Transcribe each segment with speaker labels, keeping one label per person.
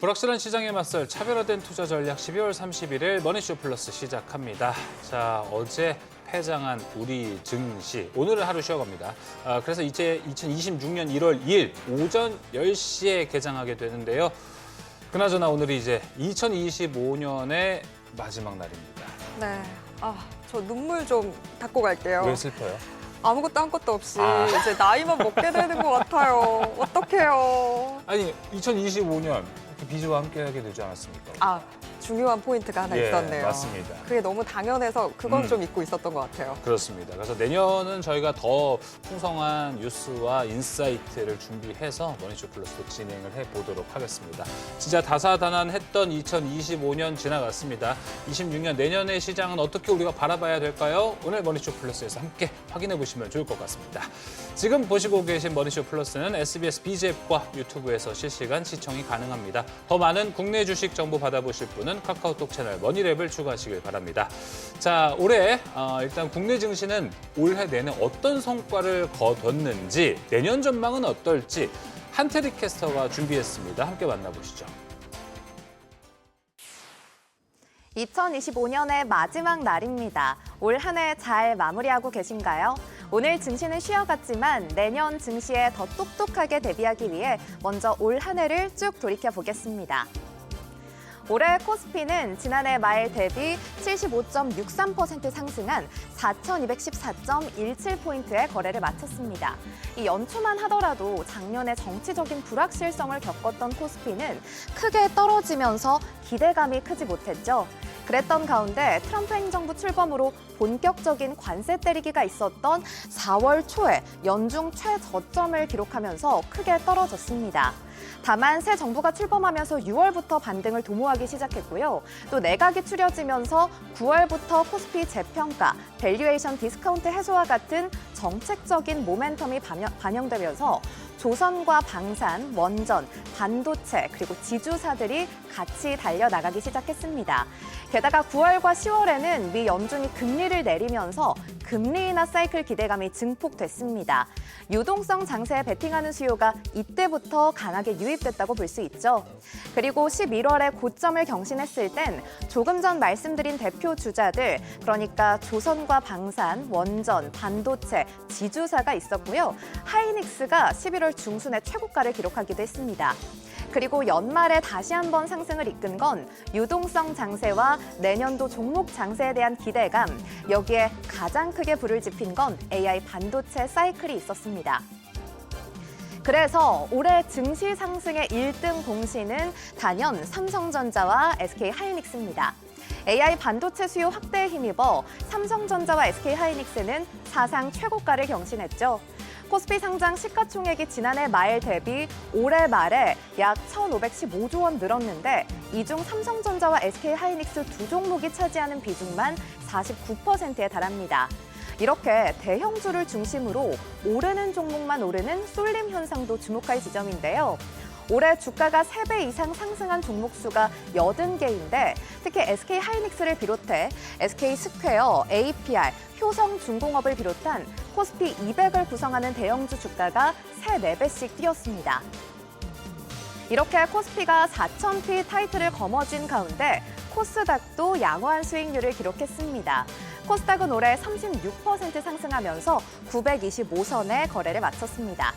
Speaker 1: 불확실한 시장에 맞설 차별화된 투자 전략 12월 31일 머니쇼 플러스 시작합니다. 자, 어제 폐장한 우리 증시, 오늘은 하루 쉬어갑니다. 그래서 이제 2026년 1월 2일 오전 10시에 개장하게 되는데요. 그나저나 오늘이 이제 2025년의 마지막 날입니다.
Speaker 2: 네. 저 눈물 좀 닦고 갈게요.
Speaker 1: 왜 슬퍼요?
Speaker 2: 아무것도 한 것도 없이 이제 나이만 먹게 되는 것 같아요. 어떡해요.
Speaker 1: 아니, 2025년 비즈와 함께 하게 되지 않았습니까?
Speaker 2: 중요한 포인트가 하나 있었네요.
Speaker 1: 맞습니다.
Speaker 2: 그게 너무 당연해서 그건 좀 잊고 있었던 것 같아요.
Speaker 1: 그렇습니다. 그래서 내년은 저희가 더 풍성한 뉴스와 인사이트를 준비해서 머니쇼 플러스도 진행을 해보도록 하겠습니다. 진짜 다사다난했던 2025년 지나갔습니다. 26년 내년의 시장은 어떻게 우리가 바라봐야 될까요? 오늘 머니쇼 플러스에서 함께 확인해 보시면 좋을 것 같습니다. 지금 보시고 계신 머니쇼 플러스는 SBS BZ 앱과 유튜브에서 실시간 시청이 가능합니다. 더 많은 국내 주식 정보 받아보실 분은 카카오톡 채널 머니랩을 추가하시길 바랍니다. 자, 올해 일단 국내 증시는 올해 내내 어떤 성과를 거뒀는지, 내년 전망은 어떨지 한태리 캐스터가 준비했습니다. 함께 만나보시죠.
Speaker 3: 2025년의 마지막 날입니다. 올 한 해 잘 마무리하고 계신가요? 오늘 증시는 쉬어갔지만 내년 증시에 더 똑똑하게 대비하기 위해 먼저 올 한 해를 쭉 돌이켜 보겠습니다. 올해 코스피는 지난해 말 대비 75.63% 상승한 4,214.17포인트의 거래를 마쳤습니다. 이 연초만 하더라도 작년에 정치적인 불확실성을 겪었던 코스피는 크게 떨어지면서 기대감이 크지 못했죠. 그랬던 가운데 트럼프 행정부 출범으로 본격적인 관세 때리기가 있었던 4월 초에 연중 최저점을 기록하면서 크게 떨어졌습니다. 다만 새 정부가 출범하면서 6월부터 반등을 도모하기 시작했고요. 또 내각이 추려지면서 9월부터 코스피 재평가, 밸류에이션 디스카운트 해소와 같은 정책적인 모멘텀이 반영되면서 조선과 방산, 원전, 반도체, 그리고 지주사들이 같이 달려나가기 시작했습니다. 게다가 9월과 10월에는 미 연준이 금리를 내리면서 금리 인하 사이클 기대감이 증폭됐습니다. 유동성 장세에 베팅하는 수요가 이때부터 강하게 유입됐다고 볼 수 있죠. 그리고 11월에 고점을 경신했을 땐 조금 전 말씀드린 대표 주자들, 그러니까 조선과 방산, 원전, 반도체, 지주사가 있었고요. 하이닉스가 11월 중순에 최고가를 기록하기도 했습니다. 그리고 연말에 다시 한번 상승을 이끈 건 유동성 장세와 내년도 종목 장세에 대한 기대감, 여기에 가장 크게 불을 지핀 건 AI 반도체 사이클이 있었습니다. 그래서 올해 증시 상승의 1등 공신은 단연 삼성전자와 SK하이닉스입니다. AI 반도체 수요 확대에 힘입어 삼성전자와 SK하이닉스는 사상 최고가를 경신했죠. 코스피 상장 시가총액이 지난해 말 대비 올해 말에 약 1,515조 원 늘었는데 이 중 삼성전자와 SK하이닉스 두 종목이 차지하는 비중만 49%에 달합니다. 이렇게 대형주를 중심으로 오르는 종목만 오르는 쏠림 현상도 주목할 지점인데요. 올해 주가가 3배 이상 상승한 종목 수가 80개인데 특히 SK하이닉스를 비롯해 SK스퀘어, APR, 효성중공업을 비롯한 코스피 200을 구성하는 대형주 주가가 3-4배씩 뛰었습니다. 이렇게 코스피가 4,000피 타이틀을 거머쥔 가운데 코스닥도 양호한 수익률을 기록했습니다. 코스닥은 올해 36% 상승하면서 925선에 거래를 마쳤습니다.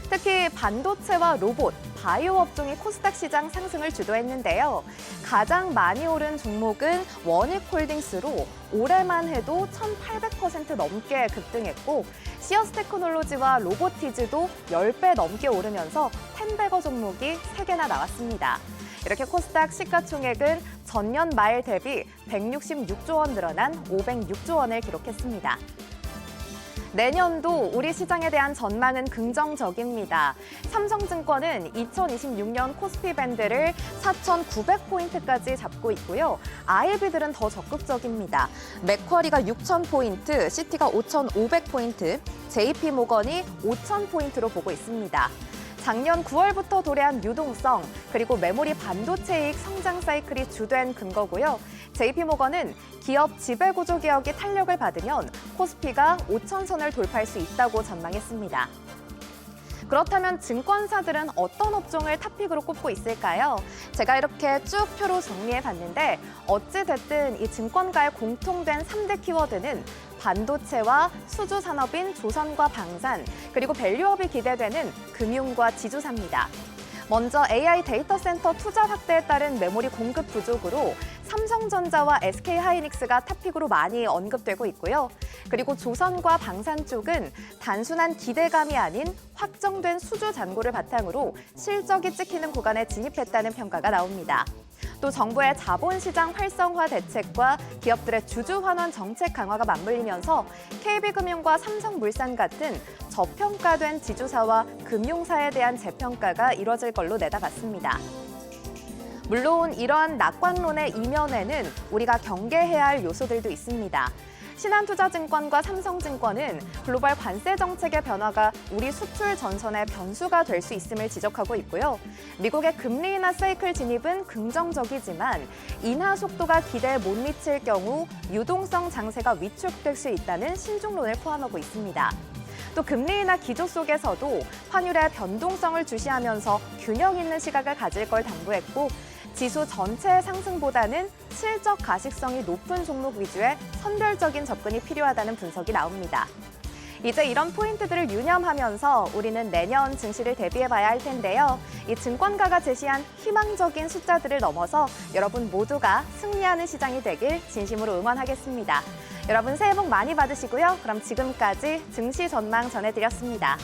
Speaker 3: 특히 반도체와 로봇, 바이오 업종이 코스닥 시장 상승을 주도했는데요. 가장 많이 오른 종목은 원익홀딩스로 올해만 해도 1,800% 넘게 급등했고 시어스 테크놀로지와 로보티즈도 10배 넘게 오르면서 텐베거 종목이 3개나 나왔습니다. 이렇게 코스닥 시가총액은 전년 말 대비 166조 원 늘어난 506조 원을 기록했습니다. 내년도 우리 시장에 대한 전망은 긍정적입니다. 삼성증권은 2026년 코스피 밴드를 4,900포인트까지 잡고 있고요. IB들은 더 적극적입니다. 맥쿼리가 6,000포인트, 시티가 5,500포인트, JP모건이 5,000포인트로 보고 있습니다. 작년 9월부터 도래한 유동성, 그리고 메모리 반도체이익 성장 사이클이 주된 근거고요. JP모건은 기업 지배구조 개혁이 탄력을 받으면 코스피가 5,000선을 돌파할 수 있다고 전망했습니다. 그렇다면 증권사들은 어떤 업종을 탑픽으로 꼽고 있을까요? 제가 이렇게 쭉 표로 정리해봤는데 어찌됐든 이 증권가의 공통된 3대 키워드는 반도체와 수주 산업인 조선과 방산, 그리고 밸류업이 기대되는 금융과 지주사입니다. 먼저 AI 데이터 센터 투자 확대에 따른 메모리 공급 부족으로 삼성전자와 SK하이닉스가 탑픽으로 많이 언급되고 있고요. 그리고 조선과 방산 쪽은 단순한 기대감이 아닌 확정된 수주 잔고를 바탕으로 실적이 찍히는 구간에 진입했다는 평가가 나옵니다. 또 정부의 자본시장 활성화 대책과 기업들의 주주 환원 정책 강화가 맞물리면서 KB금융과 삼성물산 같은 저평가된 지주사와 금융사에 대한 재평가가 이뤄질 걸로 내다봤습니다. 물론 이러한 낙관론의 이면에는 우리가 경계해야 할 요소들도 있습니다. 신한투자증권과 삼성증권은 글로벌 관세 정책의 변화가 우리 수출 전선의 변수가 될 수 있음을 지적하고 있고요. 미국의 금리 인하 사이클 진입은 긍정적이지만 인하 속도가 기대에 못 미칠 경우 유동성 장세가 위축될 수 있다는 신중론을 포함하고 있습니다. 또 금리 인하 기조 속에서도 환율의 변동성을 주시하면서 균형 있는 시각을 가질 걸 당부했고 지수 전체의 상승보다는 실적 가식성이 높은 종목 위주의 선별적인 접근이 필요하다는 분석이 나옵니다. 이제 이런 포인트들을 유념하면서 우리는 내년 증시를 대비해봐야 할 텐데요. 이 증권가가 제시한 희망적인 숫자들을 넘어서 여러분 모두가 승리하는 시장이 되길 진심으로 응원하겠습니다. 여러분 새해 복 많이 받으시고요. 그럼 지금까지 증시 전망 전해드렸습니다.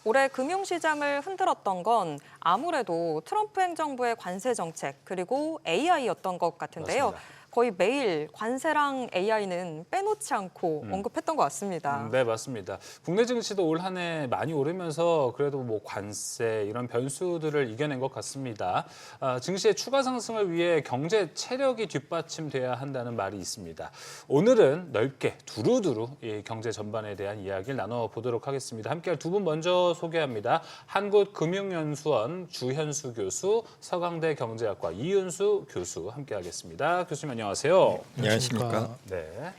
Speaker 2: 올해 금융시장을 흔들었던 건 아무래도 트럼프 행정부의 관세 정책 그리고 AI였던 것 같은데요.
Speaker 1: 맞습니다.
Speaker 2: 거의 매일 관세랑 AI는 빼놓지 않고 언급했던 것 같습니다.
Speaker 1: 네, 맞습니다. 국내 증시도 올 한 해 많이 오르면서 그래도 뭐 관세 이런 변수들을 이겨낸 것 같습니다. 증시의 추가 상승을 위해 경제 체력이 뒷받침돼야 한다는 말이 있습니다. 오늘은 넓게 두루두루 이 경제 전반에 대한 이야기를 나눠보도록 하겠습니다. 함께할 두 분 먼저 소개합니다. 한국금융연수원 주현수 교수, 서강대 경제학과 이윤수 교수 함께하겠습니다. 교수님 안녕하세요.
Speaker 4: 안녕하십니까.
Speaker 1: 네.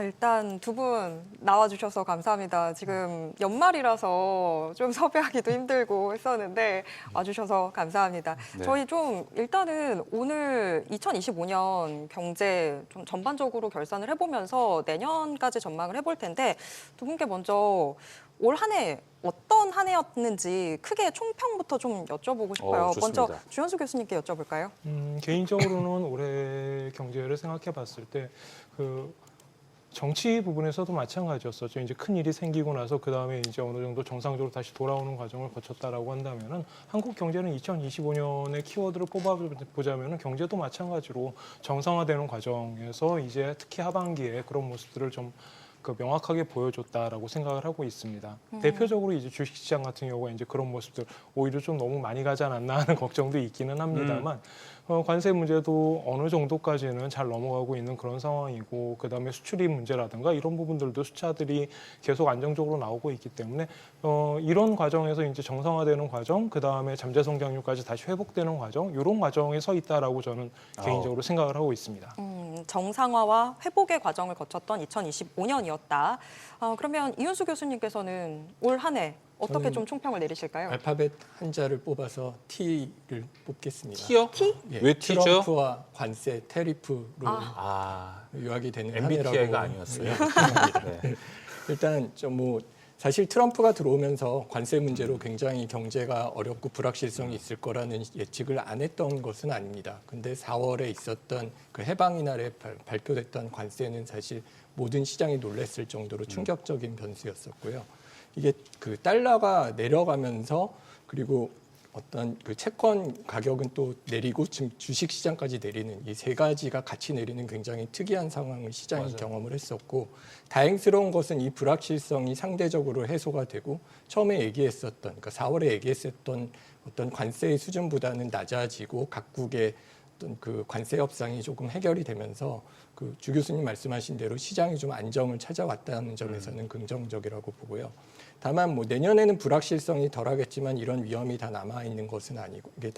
Speaker 2: 일단 두 분 나와주셔서 감사합니다. 지금 연말이라서 좀 섭외하기도 힘들고 했었는데 와주셔서 감사합니다.
Speaker 1: 네.
Speaker 2: 저희 좀 일단은 오늘 2025년 경제 좀 전반적으로 결산을 해보면서 내년까지 전망을 해볼 텐데 두 분께 먼저 올 한 해 어떤 한 해였는지 크게 총평부터 좀 여쭤보고 싶어요.
Speaker 1: 좋습니다.
Speaker 2: 먼저 주현수 교수님께 여쭤볼까요?
Speaker 4: 개인적으로는 올해 경제를 생각해 봤을 때 정치 부분에서도 마찬가지였었죠. 이제 큰 일이 생기고 나서 그 다음에 이제 어느 정도 정상적으로 다시 돌아오는 과정을 거쳤다라고 한다면은 한국 경제는 2025년의 키워드를 뽑아보자면은 경제도 마찬가지로 정상화되는 과정에서 이제 특히 하반기에 그런 모습들을 좀 명확하게 보여줬다라고 생각을 하고 있습니다. 대표적으로 이제 주식시장 같은 경우가 이제 그런 모습들 오히려 좀 너무 많이 가지 않았나 하는 걱정도 있기는 합니다만 관세 문제도 어느 정도까지는 잘 넘어가고 있는 그런 상황이고 그다음에 수출입 문제라든가 이런 부분들도 숫자들이 계속 안정적으로 나오고 있기 때문에 이런 과정에서 이제 정상화되는 과정, 그다음에 잠재 성장률까지 다시 회복되는 과정 이런 과정에 서 있다라고 저는 개인적으로 생각을 하고 있습니다.
Speaker 2: 정상화와 회복의 과정을 거쳤던 2025년이었다. 그러면 이윤수 교수님께서는 올 한 해 어떻게 좀 총평을 내리실까요?
Speaker 5: 알파벳 한자를 뽑아서 T를 뽑겠습니다.
Speaker 1: T요?
Speaker 2: T?
Speaker 5: 예,
Speaker 1: 왜 T죠?
Speaker 5: 트럼프와 관세, 테리프로
Speaker 1: 아,
Speaker 5: 요약이 되는 한
Speaker 1: MBTI가
Speaker 5: 해라고.
Speaker 1: 아니었어요. 네.
Speaker 5: 일단 사실 트럼프가 들어오면서 관세 문제로 굉장히 경제가 어렵고 불확실성이 있을 거라는 예측을 안 했던 것은 아닙니다. 근데 4월에 있었던 그 해방 이날에 발표됐던 관세는 사실 모든 시장이 놀랐을 정도로 충격적인 변수였었고요. 이게 그 달러가 내려가면서 그리고 어떤 그 채권 가격은 또 내리고 지금 주식 시장까지 내리는 이 세 가지가 같이 내리는 굉장히 특이한 상황을 시장이
Speaker 1: 맞아요.
Speaker 5: 경험을 했었고, 다행스러운 것은 이 불확실성이 상대적으로 해소가 되고 처음에 얘기했었던, 그러니까 4월에 얘기했었던 어떤 관세의 수준보다는 낮아지고 각국의 어떤 그 관세 협상이 조금 해결이 되면서 그 주 교수님 말씀하신 대로 시장이 좀 안정을 찾아왔다는 점에서는 긍정적이라고 보고요. 다만 뭐 내년에는 불확실성이 덜하겠지만 이런 위험이 다 남아 있는 것은 아니고 이게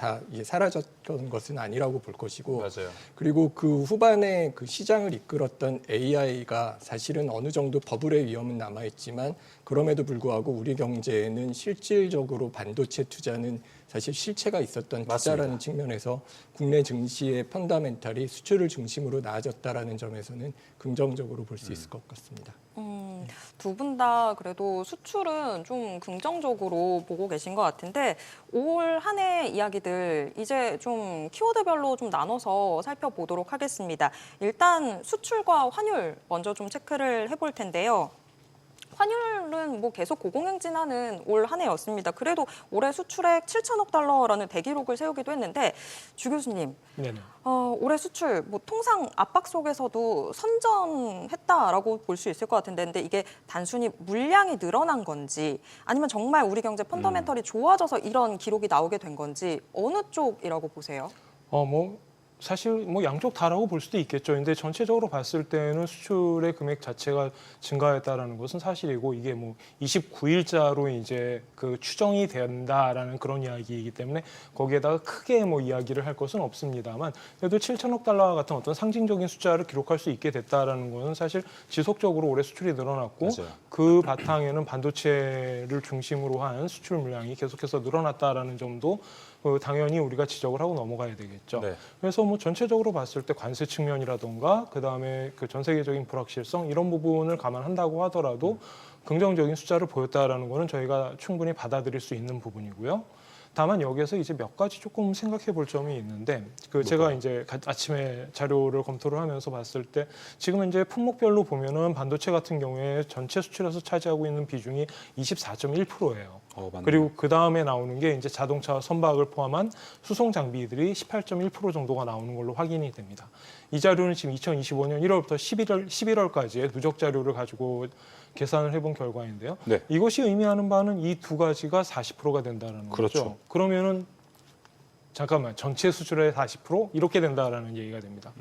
Speaker 5: 사라졌던 것은 아니라고 볼 것이고,
Speaker 1: 맞아요.
Speaker 5: 그리고 그 후반에 그 시장을 이끌었던 AI가 사실은 어느 정도 버블의 위험은 남아 있지만 그럼에도 불구하고 우리 경제에는 실질적으로 반도체 투자는 사실 실체가 있었던 투자라는
Speaker 1: 맞습니다.
Speaker 5: 측면에서 국내 증시의 펀더멘탈이 수출을 중심으로 나아졌다라는 점에서는 긍정적으로 볼 수 있을 것 같습니다.
Speaker 2: 두 분 다 그래도 수출은 좀 긍정적으로 보고 계신 것 같은데 올 한 해 이야기들 이제 좀 키워드별로 좀 나눠서 살펴보도록 하겠습니다. 일단 수출과 환율 먼저 좀 체크를 해볼 텐데요. 환율은 뭐 계속 고공행진하는 올 한 해였습니다. 그래도 올해 수출액 7천억 달러라는 대기록을 세우기도 했는데 주 교수님,
Speaker 4: 네네.
Speaker 2: 올해 수출 뭐 통상 압박 속에서도 선전했다라고 볼 수 있을 것 같은데, 근데 이게 단순히 물량이 늘어난 건지 아니면 정말 우리 경제 펀더멘털이 좋아져서 이런 기록이 나오게 된 건지 어느 쪽이라고 보세요?
Speaker 4: 사실 뭐 양쪽 다라고 볼 수도 있겠죠. 근데 전체적으로 봤을 때는 수출의 금액 자체가 증가했다라는 것은 사실이고, 이게 뭐 29일자로 이제 그 추정이 된다라는 그런 이야기이기 때문에 거기에다가 크게 뭐 이야기를 할 것은 없습니다만, 그래도 7천억 달러와 같은 어떤 상징적인 숫자를 기록할 수 있게 됐다라는 것은 사실 지속적으로 올해 수출이 늘어났고,
Speaker 1: 맞아요.
Speaker 4: 그 바탕에는 반도체를 중심으로 한 수출 물량이 계속해서 늘어났다라는 점도 당연히 우리가 지적을 하고 넘어가야 되겠죠.
Speaker 1: 네.
Speaker 4: 그래서 뭐 전체적으로 봤을 때 관세 측면이라던가 그다음에 그 전 세계적인 불확실성 이런 부분을 감안한다고 하더라도 긍정적인 숫자를 보였다라는 거는 저희가 충분히 받아들일 수 있는 부분이고요. 다만 여기에서 이제 몇 가지 조금 생각해 볼 점이 있는데, 제가 이제 아침에 자료를 검토를 하면서 봤을 때 지금 이제 품목별로 보면은 반도체 같은 경우에 전체 수출에서 차지하고 있는 비중이 24.1%예요.
Speaker 1: 맞네요.
Speaker 4: 그리고 그 다음에 나오는 게 이제 자동차와 선박을 포함한 수송 장비들이 18.1% 정도가 나오는 걸로 확인이 됩니다. 이 자료는 지금 2025년 1월부터 11월까지의 누적 자료를 가지고 계산을 해본 결과인데요.
Speaker 1: 네.
Speaker 4: 이것이 의미하는 바는 이 두 가지가 40%가 된다는
Speaker 1: 그렇죠.
Speaker 4: 거죠. 그러면은 잠깐만, 전체 수출의 40% 이렇게 된다라는 얘기가 됩니다.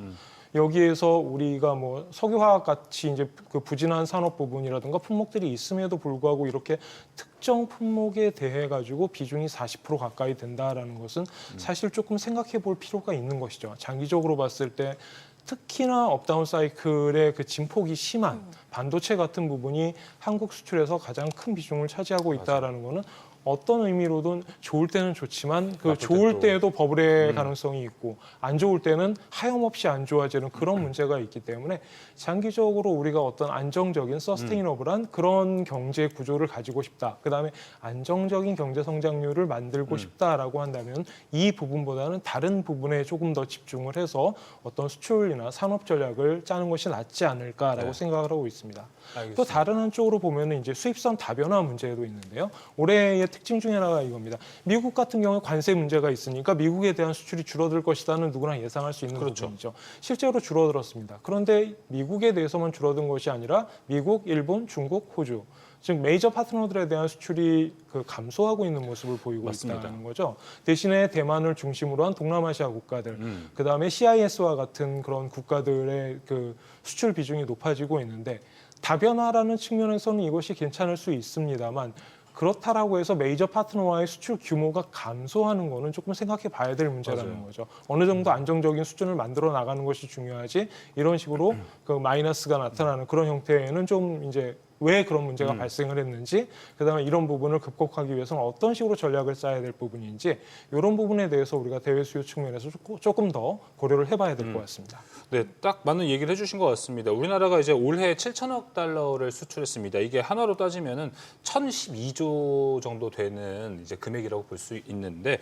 Speaker 4: 여기에서 우리가 뭐 석유화학 같이 이제 그 부진한 산업 부분이라든가 품목들이 있음에도 불구하고 이렇게 특정 품목에 대해 가지고 비중이 40% 가까이 된다라는 것은 사실 조금 생각해 볼 필요가 있는 것이죠. 장기적으로 봤을 때 특히나 업다운 사이클의 그 진폭이 심한 반도체 같은 부분이 한국 수출에서 가장 큰 비중을 차지하고 있다라는 거는 어떤 의미로든 좋을 때는 좋지만 그
Speaker 1: 나쁠
Speaker 4: 좋을
Speaker 1: 때 또.
Speaker 4: 때에도 버블의 가능성이 있고 안 좋을 때는 하염없이 안 좋아지는 그런 문제가 있기 때문에 장기적으로 우리가 어떤 안정적인 서스테이너블한 그런 경제 구조를 가지고 싶다. 그다음에 안정적인 경제 성장률을 만들고 싶다라고 한다면 이 부분보다는 다른 부분에 조금 더 집중을 해서 어떤 수출이나 산업 전략을 짜는 것이 낫지 않을까라고
Speaker 1: 네.
Speaker 4: 생각을 하고 있습니다.
Speaker 1: 알겠습니다.
Speaker 4: 또 다른 한쪽으로 보면은 이제 수입선 다변화 문제도 있는데요. 올해의 특징 중에 하나가 이겁니다. 미국 같은 경우에 관세 문제가 있으니까 미국에 대한 수출이 줄어들 것이다는 누구나 예상할 수 있는
Speaker 1: 그렇죠.
Speaker 4: 부분이죠. 실제로 줄어들었습니다. 그런데 미국에 대해서만 줄어든 것이 아니라 미국, 일본, 중국, 호주 즉 메이저 파트너들에 대한 수출이 감소하고 있는 모습을 보이고
Speaker 1: 맞습니다.
Speaker 4: 있다는 거죠. 대신에 대만을 중심으로 한 동남아시아 국가들, 그다음에 CIS와 같은 그런 국가들의 그 수출 비중이 높아지고 있는데, 다변화라는 측면에서는 이것이 괜찮을 수 있습니다만, 그렇다라고 해서 메이저 파트너와의 수출 규모가 감소하는 거는 조금 생각해 봐야 될 문제라는
Speaker 1: 맞아요.
Speaker 4: 거죠. 어느 정도 안정적인 수준을 만들어 나가는 것이 중요하지, 이런 식으로 그 마이너스가 나타나는 그런 형태는 좀 이제 왜 그런 문제가 발생을 했는지, 그다음에 이런 부분을 극복하기 위해서는 어떤 식으로 전략을 짜야 될 부분인지, 이런 부분에 대해서 우리가 대외 수요 측면에서 조금 더 고려를 해봐야 될 것 같습니다.
Speaker 1: 네, 딱 맞는 얘기를 해주신 것 같습니다. 우리나라가 이제 올해 7천억 달러를 수출했습니다. 이게 한화로 따지면은 1,012조 정도 되는 이제 금액이라고 볼 수 있는데,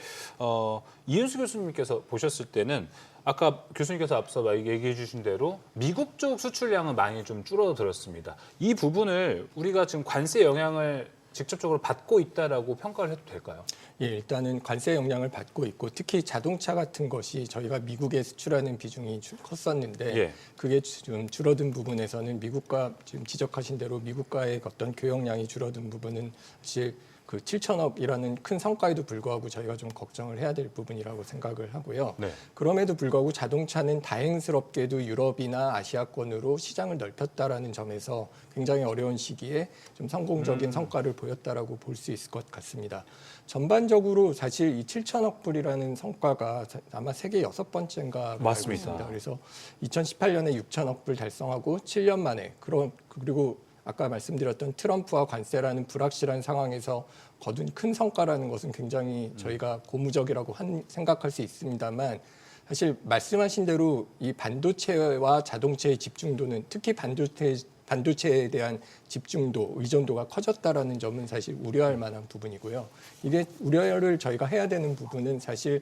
Speaker 1: 이은수 교수님께서 보셨을 때는 아까 교수님께서 앞서 얘기해 주신 대로 미국 쪽 수출량은 많이 좀 줄어들었습니다. 이 부분을 우리가 지금 관세 영향을 직접적으로 받고 있다라고 평가를 해도 될까요?
Speaker 5: 예, 일단은 관세 영향을 받고 있고 특히 자동차 같은 것이 저희가 미국에 수출하는 비중이 컸었는데
Speaker 1: 예.
Speaker 5: 그게 좀 줄어든 부분에서는 미국과 지금 지적하신 대로 미국과의 어떤 교역량이 줄어든 부분은 사실 그 7천억이라는 큰 성과에도 불구하고 저희가 좀 걱정을 해야 될 부분이라고 생각을 하고요.
Speaker 1: 네.
Speaker 5: 그럼에도 불구하고 자동차는 다행스럽게도 유럽이나 아시아권으로 시장을 넓혔다라는 점에서 굉장히 어려운 시기에 좀 성공적인 성과를 보였다라고 볼 수 있을 것 같습니다. 전반적으로 사실 이 7천억 불이라는 성과가 아마 세계 6번째인가
Speaker 1: 맞습니다.
Speaker 5: 그래서 2018년에 6천억 불 달성하고 7년 만에 그리고 아까 말씀드렸던 트럼프와 관세라는 불확실한 상황에서 거둔 큰 성과라는 것은 굉장히 저희가 고무적이라고 생각할 수 있습니다만 사실 말씀하신 대로 이 반도체와 자동차의 집중도는 특히 반도체에 대한 집중도, 의존도가 커졌다라는 점은 사실 우려할 만한 부분이고요. 이게 우려를 저희가 해야 되는 부분은 사실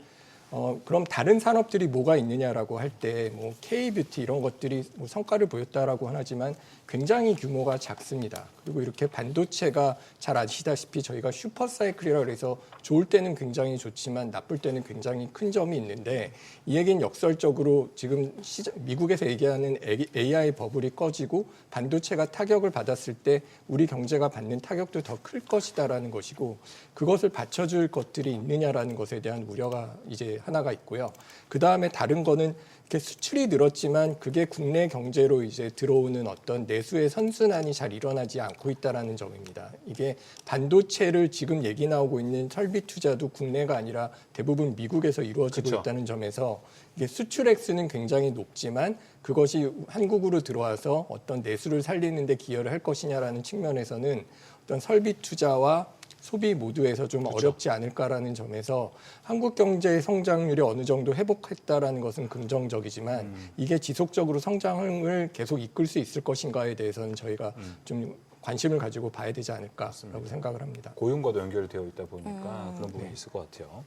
Speaker 5: 그럼 다른 산업들이 뭐가 있느냐라고 할 때 뭐 K-뷰티 이런 것들이 뭐 성과를 보였다라고 하지만 굉장히 규모가 작습니다. 그리고 이렇게 반도체가 잘 아시다시피 저희가 슈퍼사이클이라고 해서 좋을 때는 굉장히 좋지만 나쁠 때는 굉장히 큰 점이 있는데 이 얘기는 역설적으로 지금 미국에서 얘기하는 AI 버블이 꺼지고 반도체가 타격을 받았을 때 우리 경제가 받는 타격도 더 클 것이다라는 것이고 그것을 받쳐줄 것들이 있느냐라는 것에 대한 우려가 이제 하나가 있고요. 그 다음에 다른 거는 이렇게 수출이 늘었지만 그게 국내 경제로 이제 들어오는 어떤 내수의 선순환이 잘 일어나지 않고 있다라는 점입니다. 이게 반도체를 지금 얘기 나오고 있는 설비 투자도 국내가 아니라 대부분 미국에서 이루어지고
Speaker 1: 그쵸.
Speaker 5: 있다는 점에서 이게 수출 액수는 굉장히 높지만 그것이 한국으로 들어와서 어떤 내수를 살리는 데 기여를 할 것이냐라는 측면에서는 어떤 설비 투자와 소비 모두에서 좀 어렵지 않을까라는 점에서 한국 경제의 성장률이 어느 정도 회복했다라는 것은 긍정적이지만 이게 지속적으로 성장을 계속 이끌 수 있을 것인가에 대해서는 저희가 좀 관심을 가지고 봐야 되지 않을까라고 생각을 합니다.
Speaker 1: 고용과도 연결되어 있다 보니까 그런 부분이 있을 것 같아요.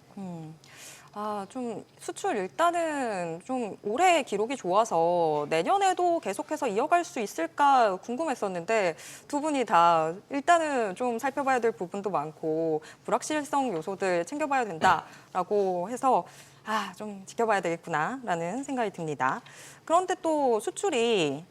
Speaker 2: 좀 수출 일단은 좀 올해 기록이 좋아서 내년에도 계속해서 이어갈 수 있을까 궁금했었는데 두 분이 다 일단은 좀 살펴봐야 될 부분도 많고 불확실성 요소들 챙겨봐야 된다라고 해서 좀 지켜봐야 되겠구나라는 생각이 듭니다. 그런데 또 수출이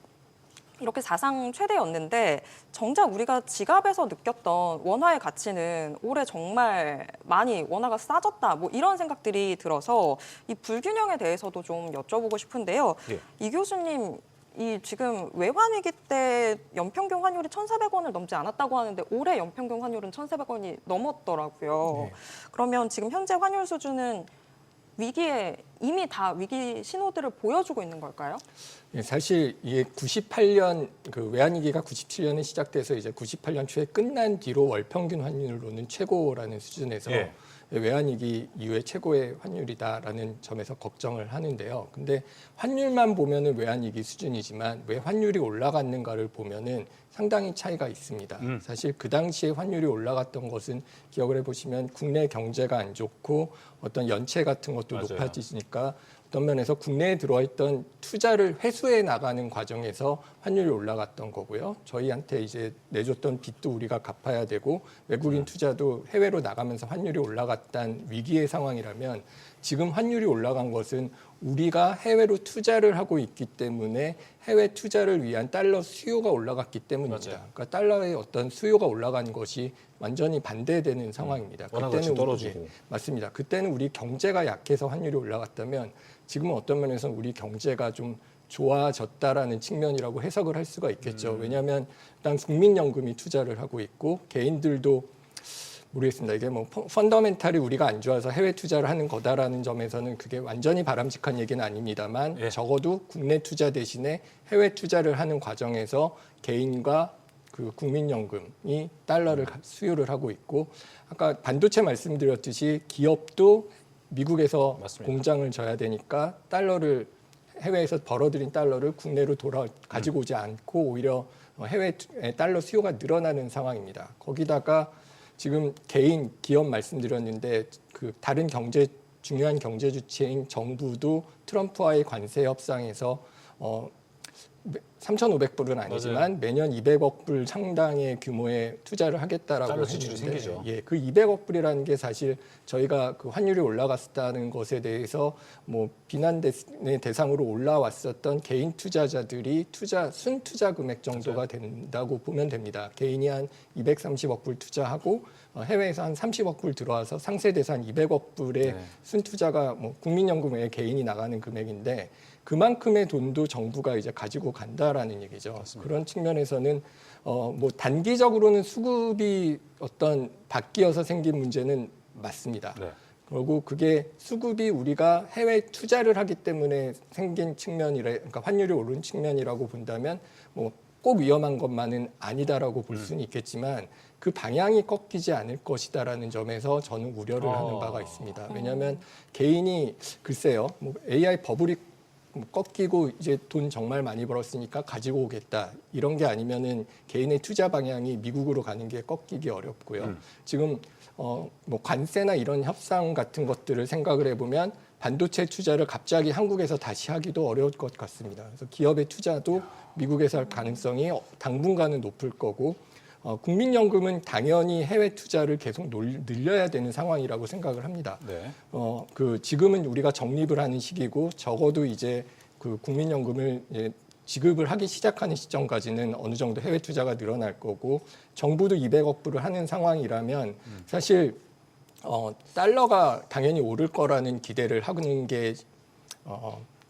Speaker 2: 이렇게 사상 최대였는데 정작 우리가 지갑에서 느꼈던 원화의 가치는 올해 정말 많이 원화가 싸졌다 뭐 이런 생각들이 들어서 이 불균형에 대해서도 좀 여쭤보고 싶은데요.
Speaker 1: 예.
Speaker 2: 이 교수님 이 지금 외환위기 때 연평균 환율이 1,400원을 넘지 않았다고 하는데 올해 연평균 환율은 1,400원이 넘었더라고요.
Speaker 5: 네.
Speaker 2: 그러면 지금 현재 환율 수준은 위기에 이미 다 위기 신호들을 보여주고 있는 걸까요?
Speaker 5: 예, 사실 이게 98년 그 외환위기가 97년에 시작돼서 이제 98년 초에 끝난 뒤로 월평균 환율로는 최고라는 수준에서
Speaker 1: 예.
Speaker 5: 외환위기 이후에 최고의 환율이다라는 점에서 걱정을 하는데요. 근데 환율만 보면은 외환위기 수준이지만 왜 환율이 올라갔는가를 보면은 상당히 차이가 있습니다. 사실 그 당시에 환율이 올라갔던 것은 기억을 해보시면 국내 경제가 안 좋고 어떤 연체 같은 것도
Speaker 1: 맞아요.
Speaker 5: 높아지니까 어떤 면에서 국내에 들어와 있던 투자를 회수해 나가는 과정에서 환율이 올라갔던 거고요. 저희한테 이제 내줬던 빚도 우리가 갚아야 되고 외국인 투자도 해외로 나가면서 환율이 올라갔던 위기의 상황이라면 지금 환율이 올라간 것은 우리가 해외로 투자를 하고 있기 때문에 해외 투자를 위한 달러 수요가 올라갔기 때문입니다.
Speaker 1: 맞아요.
Speaker 5: 그러니까 달러의 어떤 수요가 올라간 것이 완전히 반대되는 상황입니다.
Speaker 1: 원화 가치 떨어지고.
Speaker 5: 예, 맞습니다. 그때는 우리 경제가 약해서 환율이 올라갔다면 지금은 어떤 면에서 우리 경제가 좀 좋아졌다라는 측면이라고 해석을 할 수가 있겠죠. 왜냐하면 일단 국민연금이 투자를 하고 있고 개인들도 모르겠습니다. 이게 뭐 펀더멘탈이 우리가 안 좋아서 해외 투자를 하는 거다라는 점에서는 그게 완전히 바람직한 얘기는 아닙니다만
Speaker 1: 예.
Speaker 5: 적어도 국내 투자 대신에 해외 투자를 하는 과정에서 개인과 그 국민연금이 달러를 수요를 하고 있고 아까 반도체 말씀드렸듯이 기업도 미국에서
Speaker 1: 맞습니다.
Speaker 5: 공장을 져야 되니까 달러를 해외에서 벌어들인 달러를 국내로 가지고 오지 않고 오히려 해외 달러 수요가 늘어나는 상황입니다. 거기다가 지금 개인 기업 말씀드렸는데 그 다른 중요한 경제 주체인 정부도 트럼프와의 관세 협상에서 3,500불은 아니지만 매년 200억 불 상당의 규모의 투자를 하겠다라고
Speaker 1: 달러 지출이
Speaker 5: 했는데
Speaker 1: 생기죠.
Speaker 5: 예, 그 200억 불이라는 게 사실 저희가 그 환율이 올라갔다는 것에 대해서 뭐 비난의 대상으로 올라왔었던 개인 투자자들이 순투자 금액 정도가 된다고 보면 됩니다. 개인이 한 230억 불 투자하고 해외에서 한 30억 불 들어와서 상세 대산 200억 불의
Speaker 1: 네.
Speaker 5: 순투자가 뭐 국민연금에 개인이 나가는 금액인데 그만큼의 돈도 정부가 이제 가지고 간다라는 얘기죠.
Speaker 1: 맞습니다.
Speaker 5: 그런 측면에서는 뭐 단기적으로는 수급이 어떤 바뀌어서 생긴 문제는 맞습니다.
Speaker 1: 네.
Speaker 5: 그리고 그게 수급이 우리가 해외 투자를 하기 때문에 생긴 그러니까 환율이 오른 측면이라고 본다면 뭐 꼭 위험한 것만은 아니다라고 볼 수는 있겠지만 그 방향이 꺾이지 않을 것이다라는 점에서 저는 우려를 하는 바가 있습니다. 왜냐하면 개인이 글쎄요, 뭐 AI 버블이 꺾이고 이제 돈 정말 많이 벌었으니까 가지고 오겠다 이런 게 아니면은 개인의 투자 방향이 미국으로 가는 게 꺾이기 어렵고요. 지금 뭐 관세나 이런 협상 같은 것들을 생각을 해보면 반도체 투자를 갑자기 한국에서 다시 하기도 어려울 것 같습니다. 그래서 기업의 투자도 미국에서 할 가능성이 당분간은 높을 거고 국민연금은 당연히 해외 투자를 계속 늘려야 되는 상황이라고 생각을 합니다.
Speaker 1: 네.
Speaker 5: 지금은 우리가 적립을 하는 시기고 적어도 이제 그 국민연금을 이제 지급을 하기 시작하는 시점까지는 어느 정도 해외 투자가 늘어날 거고 정부도 200억 불을 하는 상황이라면 사실 달러가 당연히 오를 거라는 기대를 하는 게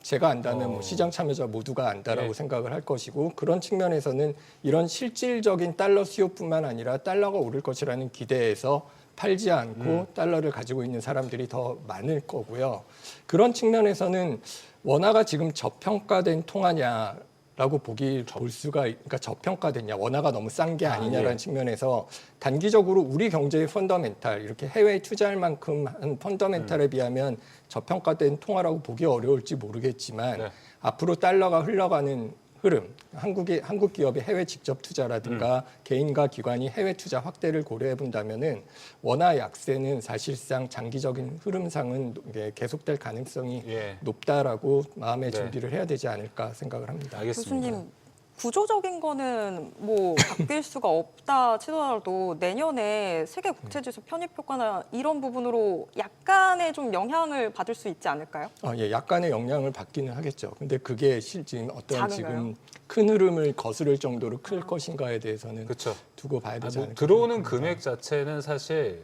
Speaker 5: 제가 안다면 뭐 시장 참여자 모두가 안다라고
Speaker 1: 네.
Speaker 5: 생각을 할 것이고 그런 측면에서는 이런 실질적인 달러 수요뿐만 아니라 달러가 오를 것이라는 기대에서 팔지 않고 달러를 가지고 있는 사람들이 더 많을 거고요. 그런 측면에서는 원화가 지금 저평가된 통화냐라고 볼 수가 그러니까 저평가됐냐 원화가 너무 싼 게 아니냐라는
Speaker 1: 예.
Speaker 5: 측면에서 단기적으로 우리 경제의 펀더멘탈 이렇게 해외에 투자할 만큼 한 펀더멘탈에 비하면 저평가된 통화라고 보기 어려울지 모르겠지만
Speaker 1: 네.
Speaker 5: 앞으로 달러가 흘러가는 흐름, 한국 기업의 해외 직접 투자라든가 개인과 기관이 해외 투자 확대를 고려해 본다면은 원화 약세는 사실상 장기적인 흐름상은 계속될 가능성이
Speaker 1: 예.
Speaker 5: 높다라고 마음의
Speaker 1: 네.
Speaker 5: 준비를 해야 되지 않을까 생각을 합니다.
Speaker 1: 알겠습니다.
Speaker 2: 교수님, 구조적인 거는 뭐 바뀔 수가 없다 치더라도 내년에 세계 국채지수 편입 효과나 이런 부분으로 약간의 좀 영향을 받을 수 있지 않을까요?
Speaker 5: 예, 약간의 영향을 받기는 하겠죠. 근데 그게 지금 어떤
Speaker 2: 작은가요?
Speaker 5: 지금 큰 흐름을 거스를 정도로 클 것인가에 대해서는
Speaker 1: 그렇죠.
Speaker 5: 두고 봐야 되지
Speaker 1: 뭐
Speaker 5: 않을까.
Speaker 1: 들어오는
Speaker 5: 생각합니다.
Speaker 1: 금액 자체는 사실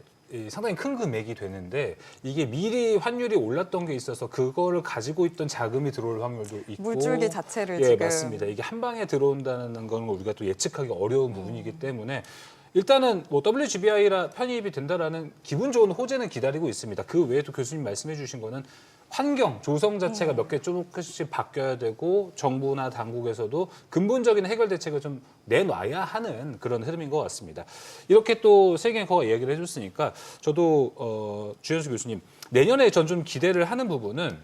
Speaker 1: 상당히 큰 금액이 되는데 이게 미리 환율이 올랐던 게 있어서 그거를 가지고 있던 자금이 들어올 확률도 있고
Speaker 2: 물줄기 자체를
Speaker 1: 예,
Speaker 2: 지금
Speaker 1: 맞습니다. 이게 한 방에 들어온다는 건 우리가 또 예측하기 어려운 부분이기 때문에 일단은 뭐 WGBI라 편입이 된다라는 기분 좋은 호재는 기다리고 있습니다. 그 외에도 교수님 말씀해 주신 거는 환경, 조성 자체가 몇 개 조금씩 바뀌어야 되고 정부나 당국에서도 근본적인 해결 대책을 좀 내놔야 하는 그런 흐름인 것 같습니다. 이렇게 또 세계앵커가 이야기를 해줬으니까 저도 주현수 교수님 내년에 전 좀 기대를 하는 부분은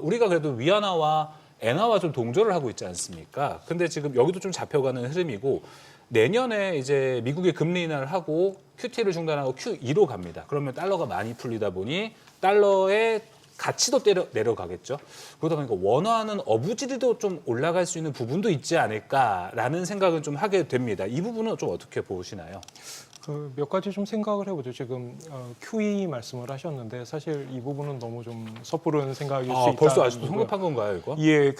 Speaker 1: 우리가 그래도 위안화와 엔화와 좀 동조를 하고 있지 않습니까? 근데 지금 여기도 좀 잡혀가는 흐름이고 내년에 이제 미국의 금리 인하를 하고 QT를 중단하고 QE로 갑니다. 그러면 달러가 많이 풀리다 보니 달러의 가치도 내려가겠죠. 그러다 보니까 원화는 어부지리도 좀 올라갈 수 있는 부분도 있지 않을까라는 생각은 좀 하게 됩니다. 이 부분은 좀 어떻게 보시나요?
Speaker 4: 몇 가지 좀 생각을 해보죠. 지금 QE 말씀을 하셨는데 사실 이 부분은 너무 좀 섣부른 생각일 수 있다.
Speaker 1: 벌써 아직도 성급한 건가요, 이거?
Speaker 4: 예,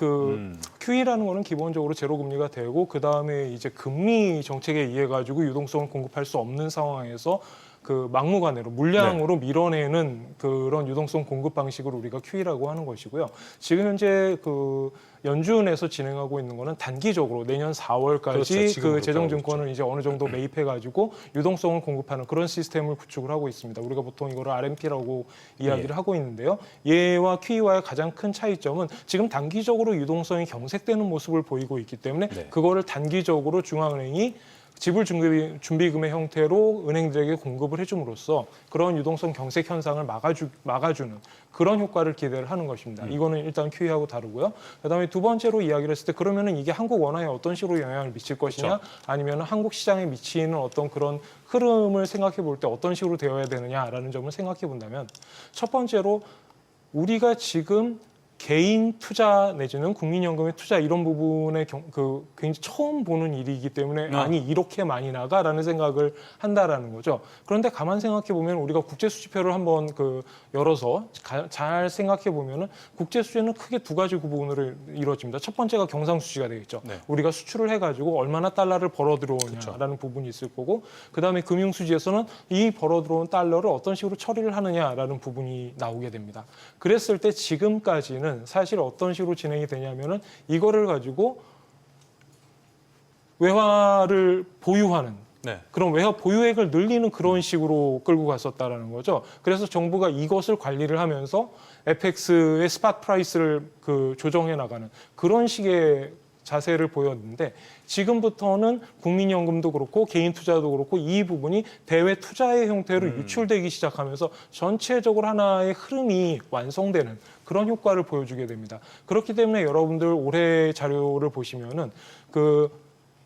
Speaker 4: QE라는 거는 기본적으로 제로 금리가 되고 그 다음에 이제 금리 정책에 의해 가지고 유동성을 공급할 수 없는 상황에서 그 막무가내로 물량으로 밀어내는 그런 유동성 공급 방식을 우리가 QE라고 하는 것이고요. 지금 현재 그 연준에서 진행하고 있는 거는 단기적으로 내년 4월까지
Speaker 1: 그렇죠. 지금
Speaker 4: 그
Speaker 1: 그렇게
Speaker 4: 재정증권을 이제 어느 정도 매입해 가지고 유동성을 공급하는 그런 시스템을 구축을 하고 있습니다. 우리가 보통 이거를 RMP라고 이야기를 하고 있는데요. 얘와 QE와의 가장 큰 차이점은 지금 단기적으로 유동성이 경색되는 모습을 보이고 있기 때문에
Speaker 1: 네.
Speaker 4: 그거를 단기적으로 중앙은행이 지불 준비금의 형태로 은행들에게 공급을 해줌으로써 그런 유동성 경색 현상을 막아주는 그런 효과를 기대를 하는 것입니다. 이거는 일단 QE하고 다르고요. 그다음에 두 번째로 이야기를 했을 때 그러면은 이게 한국 원화에 어떤 식으로 영향을 미칠 것이냐,
Speaker 1: 그렇죠.
Speaker 4: 아니면 한국 시장에 미치는 어떤 그런 흐름을 생각해 볼 때 어떤 식으로 되어야 되느냐라는 점을 생각해 본다면 첫 번째로 우리가 지금 개인 투자 내지는 국민연금의 투자 이런 부분에 굉장히 처음 보는 일이기 때문에 아니 이렇게 많이 나가라는 생각을 한다라는 거죠. 그런데 가만 생각해 보면 우리가 국제 수지표를 한번 열어서 잘 생각해 보면은 국제 수지는 크게 두 가지 구분으로 이루어집니다. 첫 번째가 경상 수지가 되겠죠.
Speaker 1: 네.
Speaker 4: 우리가 수출을 해가지고 얼마나 달러를 벌어 들어오냐라는 부분이 있을 거고, 그 다음에 금융 수지에서는 이 벌어 들어온 달러를 어떤 식으로 처리를 하느냐라는 부분이 나오게 됩니다. 그랬을 때 지금까지는 사실 어떤 식으로 진행이 되냐면은 이거를 가지고 외화를 보유하는
Speaker 1: 네.
Speaker 4: 그런 외화 보유액을 늘리는 그런 식으로 끌고 갔었다라는 거죠. 그래서 정부가 이것을 관리를 하면서 FX의 스팟 프라이스를 조정해 나가는 그런 식의 자세를 보였는데, 지금부터는 국민연금도 그렇고 개인 투자도 그렇고 이 부분이 대외 투자의 형태로 유출되기 시작하면서 전체적으로 하나의 흐름이 완성되는 그런 효과를 보여주게 됩니다. 그렇기 때문에 여러분들 올해 자료를 보시면은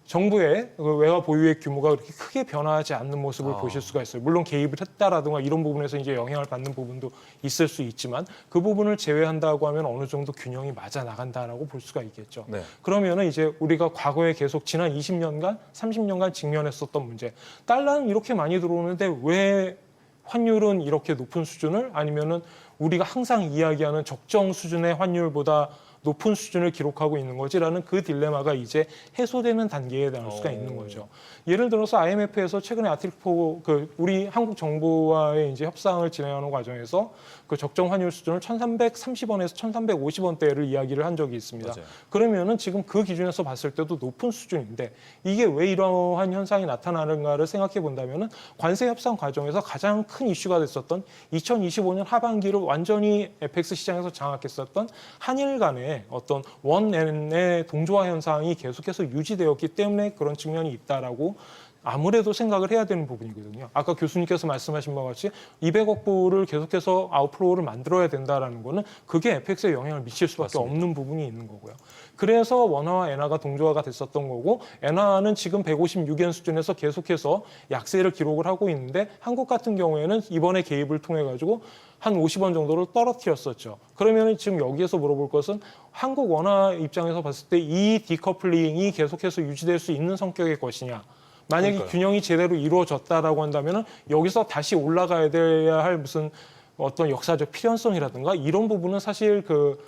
Speaker 4: 정부의 외화 보유액 규모가 그렇게 크게 변화하지 않는 모습을 보실 수가 있어요. 물론 개입을 했다라든가 이런 부분에서 이제 영향을 받는 부분도 있을 수 있지만 그 부분을 제외한다고 하면 어느 정도 균형이 맞아 나간다라고 볼 수가 있겠죠.
Speaker 1: 네.
Speaker 4: 그러면은 이제 우리가 과거에 계속 지난 20년간, 30년간 직면했었던 문제. 달러는 이렇게 많이 들어오는데 왜 환율은 이렇게 높은 수준을, 아니면은 우리가 항상 이야기하는 적정 수준의 환율보다 높은 수준을 기록하고 있는 거지라는 그 딜레마가 이제 해소되는 단계에 나올 수가 있는 거죠. 예를 들어서 IMF에서 최근에 아티클포 우리 한국 정부와의 이제 협상을 진행하는 과정에서 그 적정 환율 수준을 1,330원에서 1,350원대를 이야기를 한 적이 있습니다.
Speaker 1: 맞아요.
Speaker 4: 그러면은 지금 그 기준에서 봤을 때도 높은 수준인데 이게 왜 이러한 현상이 나타나는가를 생각해 본다면은 관세 협상 과정에서 가장 큰 이슈가 됐었던 2025년 하반기를 완전히 FX 시장에서 장악했었던 한일 간의 어떤 원엔의 동조화 현상이 계속해서 유지되었기 때문에 그런 측면이 있다라고 아무래도 생각을 해야 되는 부분이거든요. 아까 교수님께서 말씀하신 바와 같이 200억 불을 계속해서 아웃플로우를 만들어야 된다라는 거는 그게 FX에 영향을 미칠 수밖에
Speaker 1: 맞습니다.
Speaker 4: 없는 부분이 있는 거고요. 그래서 원화와 엔화가 동조화가 됐었던 거고, 엔화는 지금 156엔 수준에서 계속해서 약세를 기록을 하고 있는데 한국 같은 경우에는 이번에 개입을 통해 가지고 한 50원 정도를 떨어뜨렸었죠. 그러면 지금 여기에서 물어볼 것은 한국 원화 입장에서 봤을 때 이 디커플링이 계속해서 유지될 수 있는 성격의 것이냐. 만약에
Speaker 1: 그러니까요.
Speaker 4: 균형이 제대로 이루어졌다라고 한다면 여기서 다시 올라가야 돼야 할 무슨 어떤 역사적 필연성이라든가 이런 부분은 사실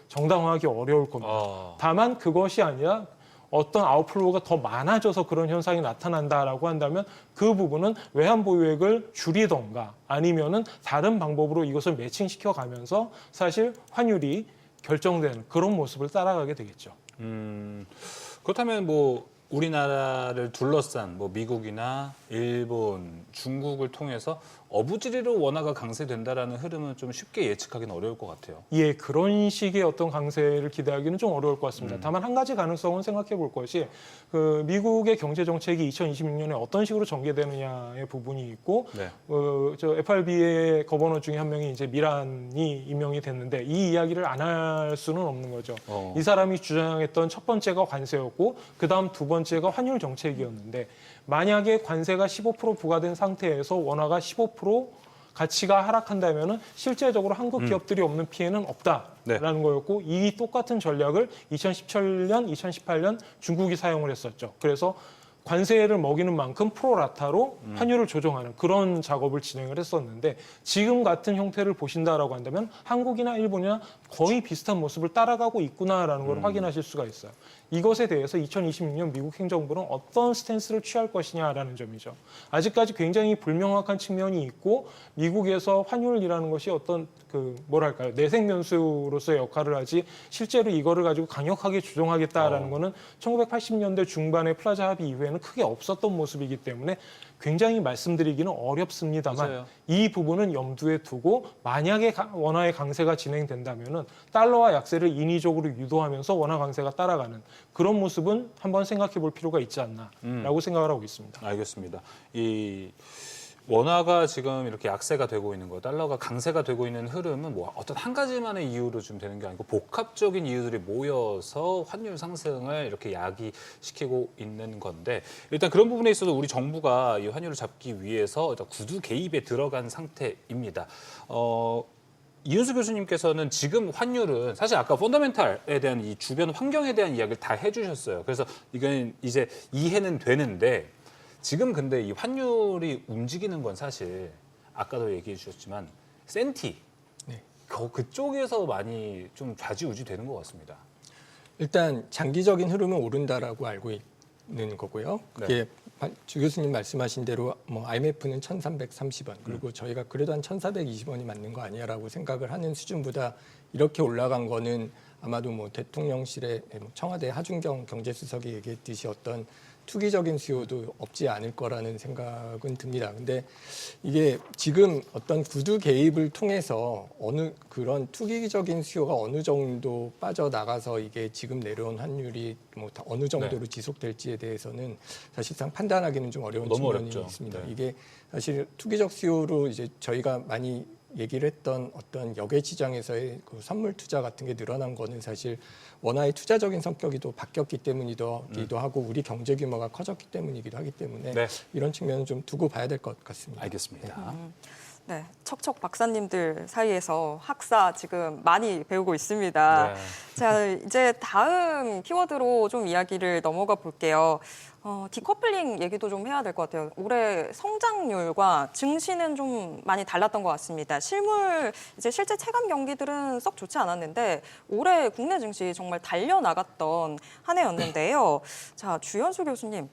Speaker 4: 정당화하기 어려울 겁니다. 다만 그것이 아니라 어떤 아웃플로우가 더 많아져서 그런 현상이 나타난다라고 한다면 그 부분은 외환 보유액을 줄이던가 아니면은 다른 방법으로 이것을 매칭시켜 가면서 사실 환율이 결정되는 그런 모습을 따라가게 되겠죠.
Speaker 1: 그렇다면 우리나라를 둘러싼 미국이나 일본, 중국을 통해서 어부지리로 원화가 강세된다라는 흐름은 좀 쉽게 예측하기는 어려울 것 같아요.
Speaker 4: 예, 그런 식의 어떤 강세를 기대하기는 좀 어려울 것 같습니다. 다만 한 가지 가능성은 생각해 볼 것이 미국의 경제 정책이 2026년에 어떤 식으로 전개되느냐의 부분이 있고,
Speaker 1: 네.
Speaker 4: FRB의 거버너 중에 한 명이 이제 미란이 임명이 됐는데 이 이야기를 안 할 수는 없는 거죠. 이 사람이 주장했던 첫 번째가 관세였고 그 다음 두 번째가 환율 정책이었는데, 만약에 관세가 15% 부과된 상태에서 원화가 15% 가치가 하락한다면은 실제적으로 한국 기업들이 없는 피해는 없다라는 거였고, 이 똑같은 전략을 2017년, 2018년 중국이 사용을 했었죠. 그래서 관세를 먹이는 만큼 프로라타로 환율을 조정하는 그런 작업을 진행을 했었는데, 지금 같은 형태를 보신다라고 한다면 한국이나 일본이나 거의 비슷한 모습을 따라가고 있구나라는 걸 확인하실 수가 있어요. 이것에 대해서 2026년 미국 행정부는 어떤 스탠스를 취할 것이냐라는 점이죠. 아직까지 굉장히 불명확한 측면이 있고, 미국에서 환율이라는 것이 어떤 내생면수로서의 역할을 하지 실제로 이거를 가지고 강력하게 조정하겠다라는 거는 1980년대 중반의 플라자 합의 이후에는 크게 없었던 모습이기 때문에 굉장히 말씀드리기는 어렵습니다만,
Speaker 1: 맞아요.
Speaker 4: 이 부분은 염두에 두고 만약에 원화의 강세가 진행된다면은 달러와 약세를 인위적으로 유도하면서 원화 강세가 따라가는 그런 모습은 한번 생각해 볼 필요가 있지 않나라고 생각을 하고 있습니다.
Speaker 1: 알겠습니다. 이 원화가 지금 이렇게 약세가 되고 있는 거, 달러가 강세가 되고 있는 흐름은 어떤 한 가지만의 이유로 좀 되는 게 아니고 복합적인 이유들이 모여서 환율 상승을 이렇게 야기시키고 있는 건데, 일단 그런 부분에 있어서 우리 정부가 이 환율을 잡기 위해서 일단 구두 개입에 들어간 상태입니다. 이윤수 교수님께서는 지금 환율은 사실 아까 펀더멘탈에 대한 이 주변 환경에 대한 이야기를 다 해주셨어요. 그래서 이건 이제 이해는 되는데 지금 근데 이 환율이 움직이는 건 사실 아까도 얘기해 주셨지만 센티
Speaker 5: 네.
Speaker 1: 그쪽에서 많이 좀 좌지우지 되는 것 같습니다.
Speaker 5: 일단 장기적인 흐름은 오른다라고 알고 있는 거고요. 그게 주 교수님 말씀하신 대로 뭐 IMF는 1,330원 그리고 저희가 그래도 한 1,420원이 맞는 거 아니야라고 생각을 하는 수준보다 이렇게 올라간 거는 아마도 뭐 대통령실의 청와대 하준경 경제수석이 얘기했듯이 어떤 투기적인 수요도 없지 않을 거라는 생각은 듭니다. 근데 이게 지금 어떤 구두 개입을 통해서 어느 그런 투기적인 수요가 어느 정도 빠져나가서 이게 지금 내려온 환율이 뭐 어느 정도로 지속될지에 대해서는 사실상 판단하기는 좀 어려운
Speaker 1: 너무
Speaker 5: 측면이
Speaker 1: 어렵죠.
Speaker 5: 있습니다.
Speaker 1: 네.
Speaker 5: 이게 사실 투기적 수요로 이제 저희가 많이 얘기를 했던 어떤 역외 시장에서의 그 선물 투자 같은 게 늘어난 거는 사실 원화의 투자적인 성격이 또 바뀌었기 때문이기도 하고 우리 경제 규모가 커졌기 때문이기도 하기 때문에
Speaker 1: 네.
Speaker 5: 이런 측면은 좀 두고 봐야 될 것 같습니다.
Speaker 1: 알겠습니다.
Speaker 2: 네, 척척 박사님들 사이에서 학사 지금 많이 배우고 있습니다.
Speaker 1: 네.
Speaker 2: 자, 이제 다음 키워드로 좀 이야기를 넘어가 볼게요. 디커플링 얘기도 좀 해야 될 것 같아요. 올해 성장률과 증시는 좀 많이 달랐던 것 같습니다. 실제 체감 경기들은 썩 좋지 않았는데 올해 국내 증시 정말 달려나갔던 한 해였는데요. 자, 주현수 교수님.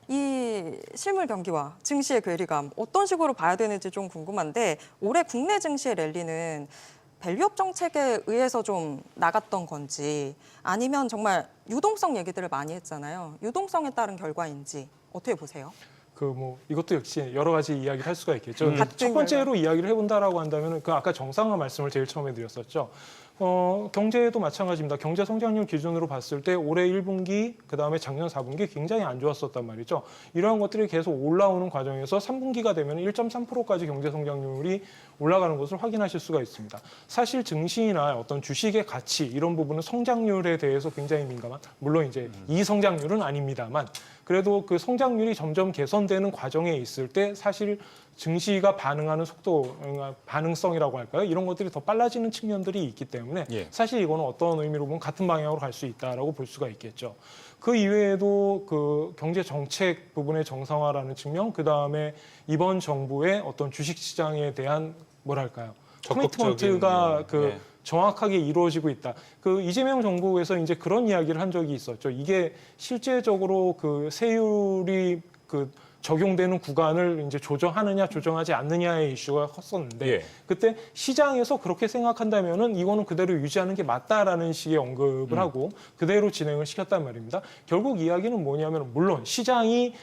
Speaker 2: 이 실물 경기와 증시의 괴리감 어떤 식으로 봐야 되는지 좀 궁금한데 올해 국내 증시의 랠리는 밸류업 정책에 의해서 좀 나갔던 건지 아니면 정말 유동성 얘기들을 많이 했잖아요. 유동성에 따른 결과인지 어떻게 보세요?
Speaker 4: 이것도 역시 여러 가지 이야기를 할 수가 있겠죠.
Speaker 2: 같은
Speaker 4: 첫 번째로 이야기를 해본다라고 한다면 그 아까 정상화 말씀을 제일 처음에 드렸었죠. 경제도 마찬가지입니다. 경제 성장률 기준으로 봤을 때 올해 1분기, 그다음에 작년 4분기 굉장히 안 좋았었단 말이죠. 이러한 것들이 계속 올라오는 과정에서 3분기가 되면 1.3%까지 경제 성장률이 올라가는 것을 확인하실 수가 있습니다. 사실 증시나 어떤 주식의 가치 이런 부분은 성장률에 대해서 굉장히 민감한, 물론 이제 이 성장률은 아닙니다만 그래도 그 성장률이 점점 개선되는 과정에 있을 때 사실 증시가 반응하는 속도, 반응성이라고 할까요? 이런 것들이 더 빨라지는 측면들이 있기 때문에 사실 이거는 어떤 의미로 보면 같은 방향으로 갈 수 있다라고 볼 수가 있겠죠. 그 이외에도 그 경제 정책 부분의 정상화라는 측면, 그 다음에 이번 정부의 어떤 주식 시장에 대한 뭐랄까요? 커미트먼트가 정확하게 이루어지고 있다. 그 이재명 정부에서 이제 그런 이야기를 한 적이 있었죠. 이게 실제적으로 그 세율이 적용되는 구간을 이제 조정하느냐 조정하지 않느냐의 이슈가 컸었는데 그때 시장에서 그렇게 생각한다면은 이거는 그대로 유지하는 게 맞다라는 식의 언급을 하고 그대로 진행을 시켰단 말입니다. 결국 이야기는 뭐냐면 물론 시장이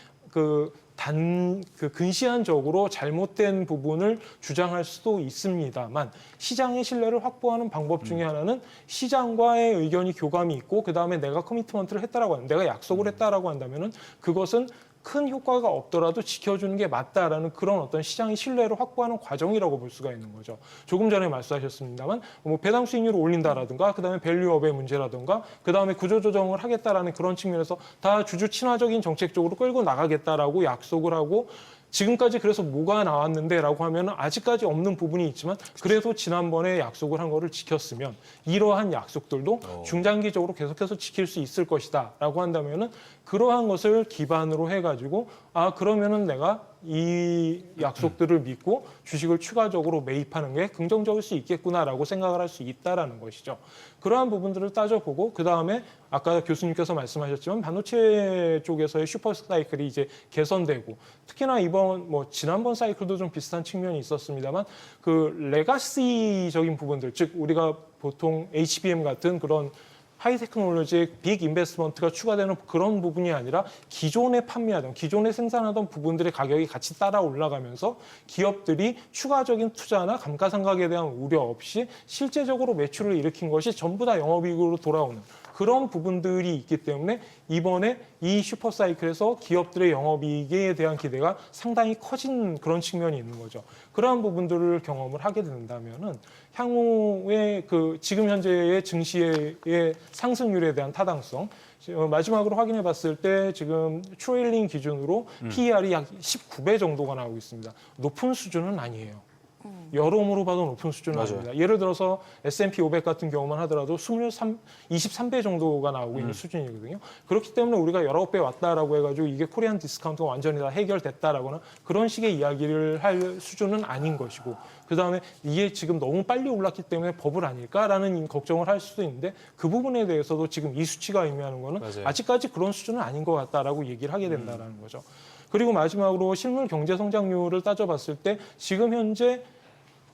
Speaker 4: 근시안적으로 잘못된 부분을 주장할 수도 있습니다만 시장의 신뢰를 확보하는 방법 중에 하나는 시장과의 의견이 교감이 있고 그다음에 내가 커미트먼트를 했다라고 하면 내가 약속을 했다라고 한다면은 그것은 큰 효과가 없더라도 지켜주는 게 맞다라는 그런 어떤 시장의 신뢰를 확보하는 과정이라고 볼 수가 있는 거죠. 조금 전에 말씀하셨습니다만 배당 수익률을 올린다라든가 그다음에 밸류업의 문제라든가 그다음에 구조조정을 하겠다라는 그런 측면에서 다 주주 친화적인 정책 쪽으로 끌고 나가겠다라고 약속을 하고 지금까지 그래서 뭐가 나왔는데라고 하면 아직까지 없는 부분이 있지만 그래도 지난번에 약속을 한 거를 지켰으면 이러한 약속들도 중장기적으로 계속해서 지킬 수 있을 것이다라고 한다면은 그러한 것을 기반으로 해가지고 그러면은 내가 이 약속들을 믿고 주식을 추가적으로 매입하는 게 긍정적일 수 있겠구나라고 생각을 할 수 있다라는 것이죠. 그러한 부분들을 따져보고 그 다음에 아까 교수님께서 말씀하셨지만 반도체 쪽에서의 슈퍼 사이클이 이제 개선되고 특히나 지난번 사이클도 좀 비슷한 측면이 있었습니다만 그 레가시적인 부분들 즉 우리가 보통 HBM 같은 그런 하이 테크놀로지의 빅 인베스트먼트가 추가되는 그런 부분이 아니라 기존에 판매하던, 기존에 생산하던 부분들의 가격이 같이 따라 올라가면서 기업들이 추가적인 투자나 감가상각에 대한 우려 없이 실제적으로 매출을 일으킨 것이 전부 다 영업이익으로 돌아오는 그런 부분들이 있기 때문에 이번에 이 슈퍼사이클에서 기업들의 영업이익에 대한 기대가 상당히 커진 그런 측면이 있는 거죠. 그러한 부분들을 경험을 하게 된다면은 향후에 지금 현재의 증시의 상승률에 대한 타당성 마지막으로 확인해 봤을 때 지금 트레일링 기준으로 PER이 약 19배 정도가 나오고 있습니다. 높은 수준은 아니에요. 여러모로 봐도 높은 수준은
Speaker 1: 맞아요.
Speaker 4: 아닙니다. 예를 들어서 S&P 500 같은 경우만 하더라도 23배 정도가 나오고 있는 수준이거든요. 그렇기 때문에 우리가 19배 왔다라고 해가지고 이게 코리안 디스카운트가 완전히 다 해결됐다라거나 그런 식의 이야기를 할 수준은 아닌 것이고, 그다음에 이게 지금 너무 빨리 올랐기 때문에 버블 아닐까라는 걱정을 할 수도 있는데, 그 부분에 대해서도 지금 이 수치가 의미하는 거는
Speaker 1: 맞아요.
Speaker 4: 아직까지 그런 수준은 아닌 것 같다라고 얘기를 하게 된다라는 거죠. 그리고 마지막으로 실물 경제 성장률을 따져봤을 때 지금 현재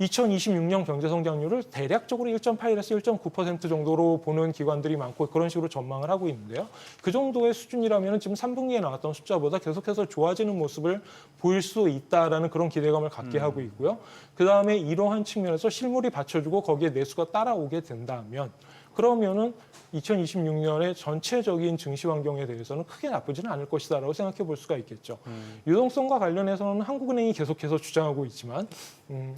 Speaker 4: 2026년 경제 성장률을 대략적으로 1.8에서 1.9% 정도로 보는 기관들이 많고 그런 식으로 전망을 하고 있는데요. 그 정도의 수준이라면 지금 3분기에 나왔던 숫자보다 계속해서 좋아지는 모습을 보일 수 있다라는 그런 기대감을 갖게 하고 있고요. 그다음에 이러한 측면에서 실물이 받쳐주고 거기에 내수가 따라오게 된다면, 그러면은 2026년의 전체적인 증시 환경에 대해서는 크게 나쁘지는 않을 것이다라고 생각해 볼 수가 있겠죠. 유동성과 관련해서는 한국은행이 계속해서 주장하고 있지만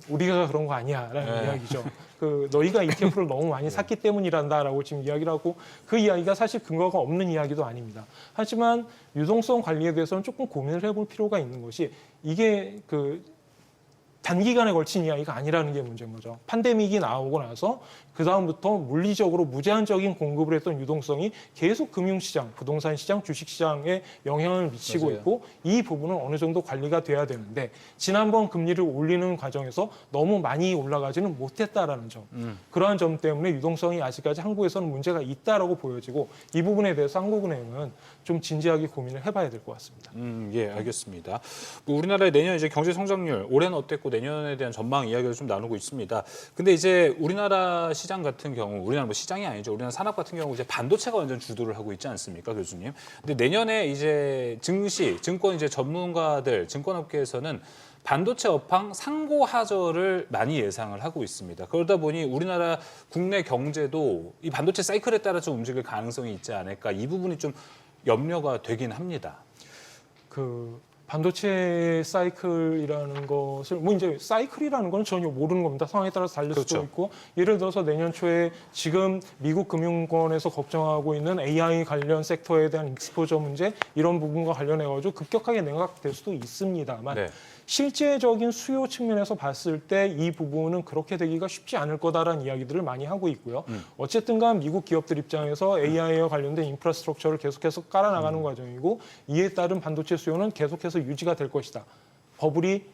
Speaker 4: 우리가 그런 거 아니야라는 이야기죠. 그 너희가 ETF를 너무 많이 샀기 때문이란다라고 지금 이야기를 하고, 그 이야기가 사실 근거가 없는 이야기도 아닙니다. 하지만 유동성 관리에 대해서는 조금 고민을 해볼 필요가 있는 것이, 이게 그 단기간에 걸친 이야기가 아니라는 게 문제인 거죠. 팬데믹이 나오고 나서 그다음부터 물리적으로 무제한적인 공급을 했던 유동성이 계속 금융시장, 부동산 시장, 주식 시장에 영향을 미치고
Speaker 1: 맞아요.
Speaker 4: 있고, 이 부분은 어느 정도 관리가 돼야 되는데 지난번 금리를 올리는 과정에서 너무 많이 올라가지는 못했다라는 점. 그러한 점 때문에 유동성이 아직까지 한국에서는 문제가 있다라고 보여지고, 이 부분에 대해서 한국은행은 좀 진지하게 고민을 해봐야 될 것 같습니다.
Speaker 1: 예, 알겠습니다. 뭐 우리나라의 내년 이제 경제 성장률 올해는 어땠고 내년에 대한 전망 이야기를 좀 나누고 있습니다. 근데 이제 우리나라 시장 같은 경우, 우리나라 뭐 시장이 아니죠. 우리나라 산업 같은 경우 이제 반도체가 완전 주도를 하고 있지 않습니까, 교수님? 근데 내년에 이제 증시, 증권 이제 전문가들, 증권업계에서는 반도체 업황 상고하저를 많이 예상을 하고 있습니다. 그러다 보니 우리나라 국내 경제도 이 반도체 사이클에 따라 좀 움직일 가능성이 있지 않을까, 이 부분이 좀 염려가 되긴 합니다.
Speaker 4: 그 반도체 사이클이라는 것을, 뭐 이제 사이클이라는 건 전혀 모르는 겁니다. 상황에 따라서 달릴
Speaker 1: 그렇죠.
Speaker 4: 수도 있고, 예를 들어서 내년 초에 지금 미국 금융권에서 걱정하고 있는 AI 관련 섹터에 대한 익스포저 문제, 이런 부분과 관련해 가지고 급격하게 냉각될 수도 있습니다만,
Speaker 1: 네.
Speaker 4: 실제적인 수요 측면에서 봤을 때 이 부분은 그렇게 되기가 쉽지 않을 거다라는 이야기들을 많이 하고 있고요. 어쨌든 간 미국 기업들 입장에서 AI와 관련된 인프라스트럭처를 계속해서 깔아나가는 과정이고, 이에 따른 반도체 수요는 계속해서 유지가 될 것이다. 버블이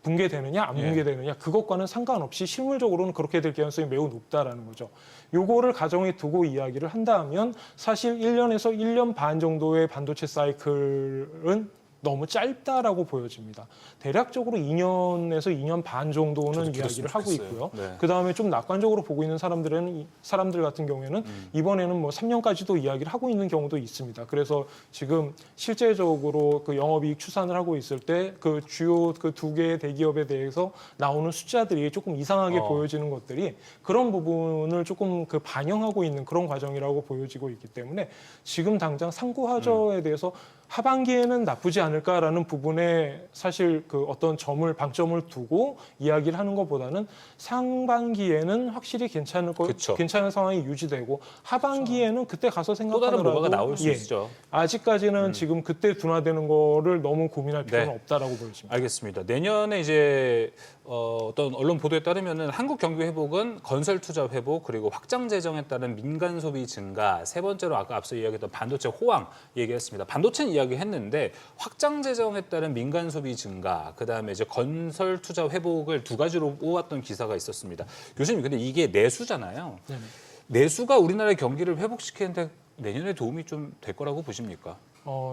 Speaker 4: 붕괴되느냐 안 붕괴되느냐, 그것과는 상관없이 실물적으로는 그렇게 될 가능성이 매우 높다라는 거죠. 요거를 가정에 두고 이야기를 한다면 사실 1년에서 1년 반 정도의 반도체 사이클은 너무 짧다라고 보여집니다. 대략적으로 2년에서 2년 반 정도는
Speaker 1: 저도
Speaker 4: 이야기를
Speaker 1: 길었으면
Speaker 4: 하고
Speaker 1: 좋겠어요.
Speaker 4: 있고요.
Speaker 1: 네.
Speaker 4: 그다음에 좀 낙관적으로 보고 있는 사람들 같은 경우에는 이번에는 뭐 3년까지도 이야기를 하고 있는 경우도 있습니다. 그래서 지금 실제적으로 그 영업이익 추산을 하고 있을 때 그 주요 그 두 개의 대기업에 대해서 나오는 숫자들이 조금 이상하게 보여지는 것들이 그런 부분을 조금 그 반영하고 있는 그런 과정이라고 보여지고 있기 때문에 지금 당장 상고하저에 대해서 하반기에는 나쁘지 않을까라는 부분에 사실 그 어떤 방점을 두고 이야기를 하는 것보다는 상반기에는 확실히
Speaker 1: 그쵸.
Speaker 4: 괜찮은 상황이 유지되고, 하반기에는 그때 가서
Speaker 1: 또
Speaker 4: 생각하더라도
Speaker 1: 다른 뭐가 나올 수 있죠.
Speaker 4: 아직까지는 지금 그때 둔화되는 거를 너무 고민할 필요는
Speaker 1: 네.
Speaker 4: 없다라고 보여집니다.
Speaker 1: 알겠습니다. 내년에 이제 어떤 언론 보도에 따르면은 한국 경기 회복은 건설 투자 회복, 그리고 확장 재정에 따른 민간 소비 증가, 세 번째로 아까 앞서 이야기했던 반도체 호황 얘기했습니다. 반도체는 이야기했는데 확장 재정에 따른 민간 소비 증가, 그다음에 이제 건설 투자 회복을 두 가지로 뽑았던 기사가 있었습니다. 교수님, 근데 이게 내수잖아요.
Speaker 4: 네네.
Speaker 1: 내수가 우리나라의 경기를 회복시키는데 내년에 도움이 좀 될 거라고 보십니까?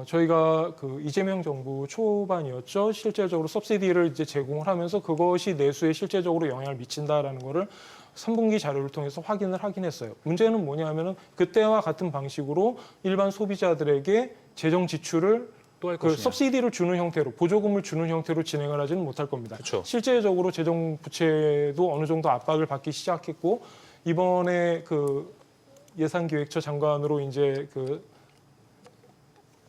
Speaker 4: 저희가 그 이재명 정부 초반이었죠. 실제적으로 서브시디를 이제 제공을 하면서 그것이 내수에 실제적으로 영향을 미친다라는 거를 3분기 자료를 통해서 확인을 하긴 했어요. 문제는 뭐냐면은 그때와 같은 방식으로 일반 소비자들에게 재정 지출을
Speaker 1: 또 할
Speaker 4: 그
Speaker 1: 것이냐?
Speaker 4: 서브시디를 주는 형태로, 보조금을 주는 형태로 진행을 하지는 못할 겁니다.
Speaker 1: 그쵸.
Speaker 4: 실제적으로 재정 부채도 어느 정도 압박을 받기 시작했고, 이번에 그 예산기획처 장관으로 이제 그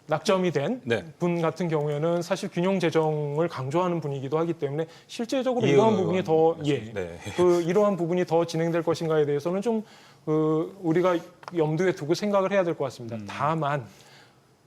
Speaker 4: 낙점이 된 분
Speaker 1: 네.
Speaker 4: 같은 경우에는 사실 균형 재정을 강조하는 분이기도 하기 때문에 실제적으로
Speaker 1: 이해은
Speaker 4: 이러한 부분이 더
Speaker 1: 의원. 네.
Speaker 4: 이러한 부분이 더 진행될 것인가에 대해서는 좀 우리가 염두에 두고 생각을 해야 될 것 같습니다. 다만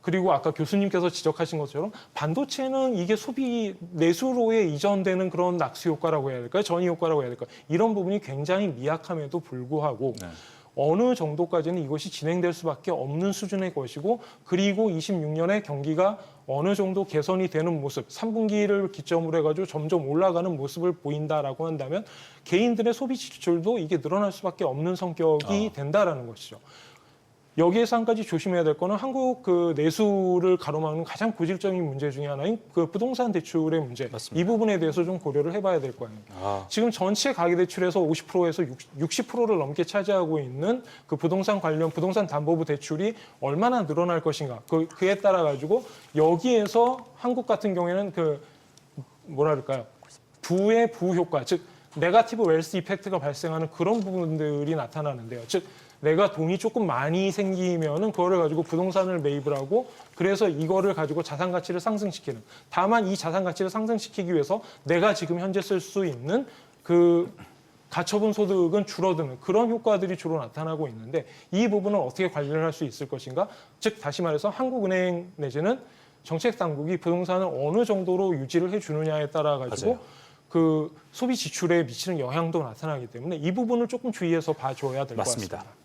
Speaker 4: 그리고 아까 교수님께서 지적하신 것처럼 반도체는 이게 소비 내수로에 이전되는 그런 낙수 효과라고 해야 될까요? 전이 효과라고 해야 될까요? 이런 부분이 굉장히 미약함에도 불구하고
Speaker 1: 네.
Speaker 4: 어느 정도까지는 이것이 진행될 수밖에 없는 수준의 것이고, 그리고 26년에 경기가 어느 정도 개선이 되는 모습, 3분기를 기점으로 해가지고 점점 올라가는 모습을 보인다라고 한다면 개인들의 소비 지출도 이게 늘어날 수밖에 없는 성격이 된다라는 것이죠. 여기에서 한 가지 조심해야 될 거는 한국 그 내수를 가로막는 가장 고질적인 문제 중에 하나인 그 부동산 대출의 문제.
Speaker 1: 맞습니다.
Speaker 4: 이 부분에 대해서 좀 고려를 해봐야 될 거예요. 지금 전체 가계대출에서 50%에서 60%를 넘게 차지하고 있는 그 부동산 관련 부동산 담보부 대출이 얼마나 늘어날 것인가. 그에 따라 가지고 여기에서 한국 같은 경우에는 그 뭐라 그럴까요? 부의 부효과, 즉 네거티브 웰스 이펙트가 발생하는 그런 부분들이 나타나는데요. 즉 내가 돈이 조금 많이 생기면은 그거를 가지고 부동산을 매입을 하고, 그래서 이거를 가지고 자산 가치를 상승시키는. 다만 이 자산 가치를 상승시키기 위해서 내가 지금 현재 쓸 수 있는 그 가처분 소득은 줄어드는 그런 효과들이 주로 나타나고 있는데, 이 부분을 어떻게 관리를 할 수 있을 것인가? 즉 다시 말해서 한국은행 내지는 정책 당국이 부동산을 어느 정도로 유지를 해주느냐에 따라 가지고 그 소비 지출에 미치는 영향도 나타나기 때문에 이 부분을 조금 주의해서 봐줘야 될 것
Speaker 1: 맞습니다.
Speaker 4: 같습니다.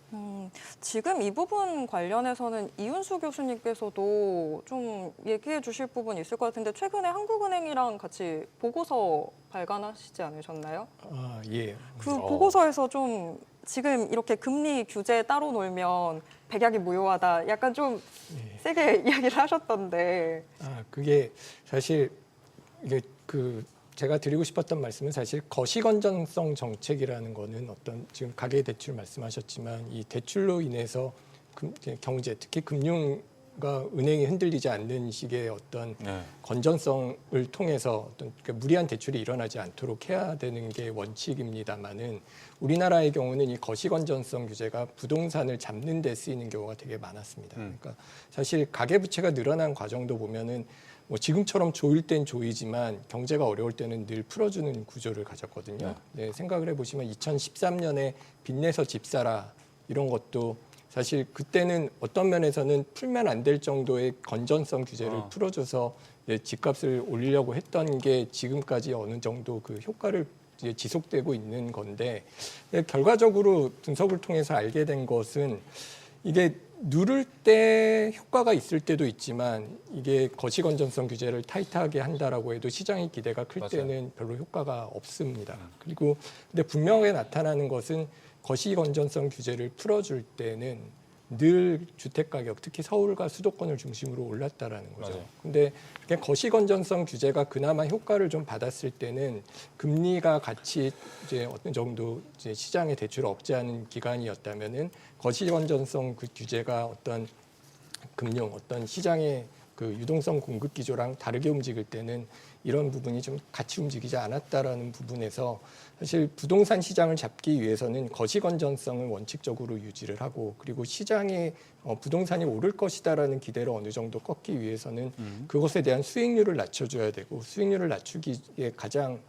Speaker 2: 지금 이 부분 관련해서는 이윤수 교수님께서도 좀 얘기해 주실 부분 있을 것 같은데, 최근에 한국은행이랑 같이 보고서 발간하시지 않으셨나요?
Speaker 5: 아, 예.
Speaker 2: 그 보고서에서 좀 지금 이렇게 금리 규제 따로 놀면 백약이 무효하다, 약간 좀 세게 이야기를 하셨던데.
Speaker 5: 아, 그게 사실 이게 그 제가 드리고 싶었던 말씀은 사실 거시건전성 정책이라는 거는 어떤 지금 가계대출 말씀하셨지만 이 대출로 인해서 경제, 특히 금융과 은행이 흔들리지 않는 식의 어떤 건전성을 통해서 어떤 무리한 대출이 일어나지 않도록 해야 되는 게 원칙입니다만은, 우리나라의 경우는 이 거시건전성 규제가 부동산을 잡는 데 쓰이는 경우가 되게 많았습니다. 그러니까 사실 가계부채가 늘어난 과정도 보면은 뭐 지금처럼 조일 땐 조이지만 경제가 어려울 때는 늘 풀어주는 구조를 가졌거든요. 네, 생각을 해보시면 2013년에 빚내서 집 사라 이런 것도 사실 그때는 어떤 면에서는 풀면 안 될 정도의 건전성 규제를 풀어줘서 집값을 올리려고 했던 게 지금까지 어느 정도 그 효과를 이제 지속되고 있는 건데, 결과적으로 분석을 통해서 알게 된 것은 이게 누를 때 효과가 있을 때도 있지만 이게 거시건전성 규제를 타이트하게 한다라고 해도 시장의 기대가 클 때는 별로 효과가 없습니다. 그리고 근데 분명하게 나타나는 것은 거시건전성 규제를 풀어줄 때는 늘 주택 가격, 특히 서울과 수도권을 중심으로 올랐다라는 거죠. 근데 거시건전성 규제가 그나마 효과를 좀 받았을 때는 금리가 같이 이제 어떤 정도 이제 시장의 대출을 억제하는 기간이었다면은 거시건전성 그 규제가 어떤 금융, 어떤 시장의 그 유동성 공급 기조랑 다르게 움직일 때는 이런 부분이 좀 같이 움직이지 않았다라는 부분에서 사실 부동산 시장을 잡기 위해서는 거시건전성을 원칙적으로 유지를 하고, 그리고 시장에 부동산이 오를 것이다라는 기대를 어느 정도 꺾기 위해서는 그것에 대한 수익률을 낮춰줘야 되고, 수익률을 낮추기에 가장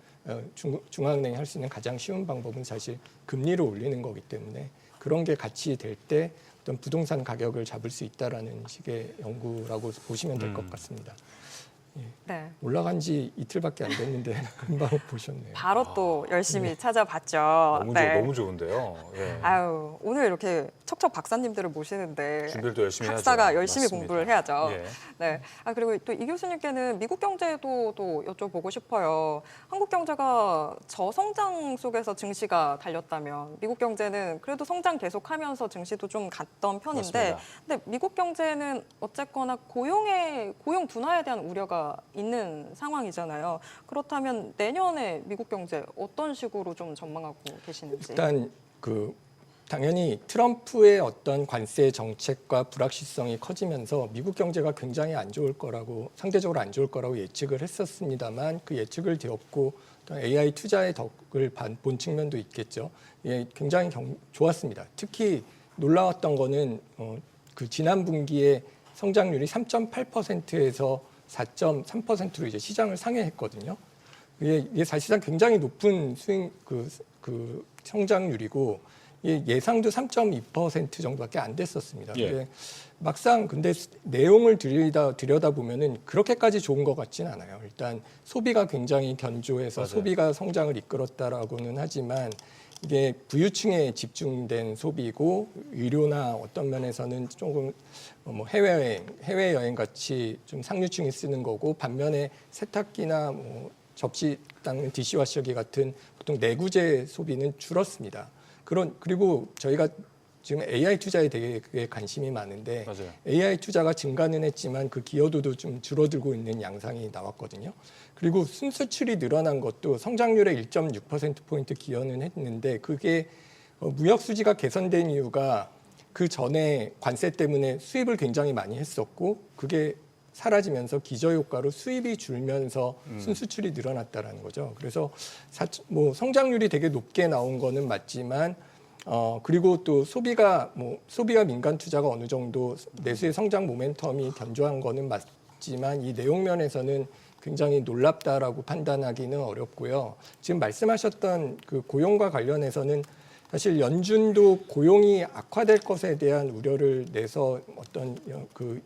Speaker 5: 중앙은행이 할 수 있는 가장 쉬운 방법은 사실 금리를 올리는 거기 때문에, 그런 게 같이 될 때 어떤 부동산 가격을 잡을 수 있다라는 식의 연구라고 보시면 될 것 같습니다.
Speaker 2: 네.
Speaker 5: 올라간 지 이틀밖에 안 됐는데 금방 보셨네요.
Speaker 2: 바로 또 열심히 찾아봤죠.
Speaker 1: 너무 좋은데요. 예.
Speaker 2: 아유, 오늘 이렇게 척척 박사님들을 모시는데
Speaker 1: 준비를 또 열심히
Speaker 2: 학사가
Speaker 1: 해야죠.
Speaker 2: 열심히
Speaker 1: 맞습니다.
Speaker 2: 공부를 해야죠.
Speaker 1: 예.
Speaker 2: 네. 아, 그리고 또 이 교수님께는 미국 경제도 또 여쭤보고 싶어요. 한국 경제가 저성장 속에서 증시가 달렸다면 미국 경제는 그래도 성장 계속하면서 증시도 좀 갔던 편인데,
Speaker 1: 맞습니다.
Speaker 2: 근데 미국 경제는 어쨌거나 고용 둔화에 대한 우려가 있는 상황이잖아요. 그렇다면 내년에 미국 경제 어떤 식으로 좀 전망하고 계시는지.
Speaker 5: 일단 당연히 트럼프의 어떤 관세 정책과 불확실성이 커지면서 미국 경제가 굉장히 안 좋을 거라고, 상대적으로 안 좋을 거라고 예측을 했었습니다만, 그 예측을 뒤엎고 AI 투자의 덕을 본 측면도 있겠죠. 예, 굉장히 좋았습니다. 특히 놀라웠던 거는 그 지난 분기에 성장률이 3.8%에서 4.3%로 이제 시장을 상회했거든요. 이게 사실상 굉장히 높은 성장률이고, 예상도 3.2% 정도밖에 안 됐었습니다.
Speaker 1: 예.
Speaker 5: 근데 막상 근데 내용을 들여다 보면은 그렇게까지 좋은 것 같지는 않아요. 일단 소비가 굉장히 견조해서
Speaker 1: 맞아요.
Speaker 5: 소비가 성장을 이끌었다라고는 하지만 이게 부유층에 집중된 소비고 의료나 어떤 면에서는 조금 뭐 해외여행 같이 좀 상류층이 쓰는 거고 반면에 세탁기나 뭐 접시 닦는 디시워셔기 같은 보통 내구재 소비는 줄었습니다. 그리고 저희가 지금 AI 투자에 되게 관심이 많은데
Speaker 1: 맞아요.
Speaker 5: AI 투자가 증가는 했지만 그 기여도도 좀 줄어들고 있는 양상이 나왔거든요. 그리고 순수출이 늘어난 것도 성장률의 1.6%포인트 기여는 했는데 그게 무역 수지가 개선된 이유가 그 전에 관세 때문에 수입을 굉장히 많이 했었고 그게 사라지면서 기저효과로 수입이 줄면서 순수출이 늘어났다라는 거죠. 그래서 뭐 성장률이 되게 높게 나온 거는 맞지만 그리고 또 소비가 민간 투자가 어느 정도 내수의 성장 모멘텀이 견조한 거는 맞지만 이 내용 면에서는 굉장히 놀랍다라고 판단하기는 어렵고요. 지금 말씀하셨던 그 고용과 관련해서는 사실 연준도 고용이 악화될 것에 대한 우려를 내서 어떤 그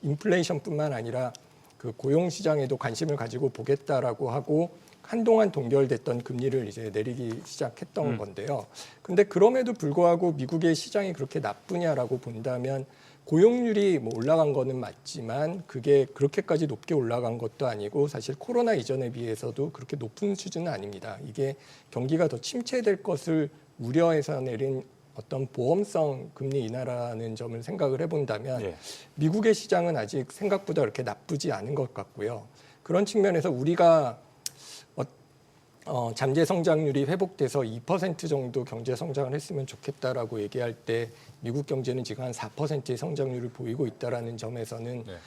Speaker 5: 인플레이션뿐만 아니라 그 고용 시장에도 관심을 가지고 보겠다라고 하고 한동안 동결됐던 금리를 이제 내리기 시작했던 건데요. 근데 그럼에도 불구하고 미국의 시장이 그렇게 나쁘냐라고 본다면 고용률이 뭐 올라간 거는 맞지만 그게 그렇게까지 높게 올라간 것도 아니고 사실 코로나 이전에 비해서도 그렇게 높은 수준은 아닙니다. 이게 경기가 더 침체될 것을 우려해서 내린 어떤 보험성 금리 인하라는 점을 생각을 해본다면
Speaker 1: 예.
Speaker 5: 미국의 시장은 아직 생각보다 그렇게 나쁘지 않은 것 같고요. 그런 측면에서 우리가 잠재 성장률이 회복돼서 2% 정도 경제 성장을 했으면 좋겠다라고 얘기할 때 미국 경제는 지금 한 4%의 성장률을 보이고 있다라는 점에서는
Speaker 1: 네.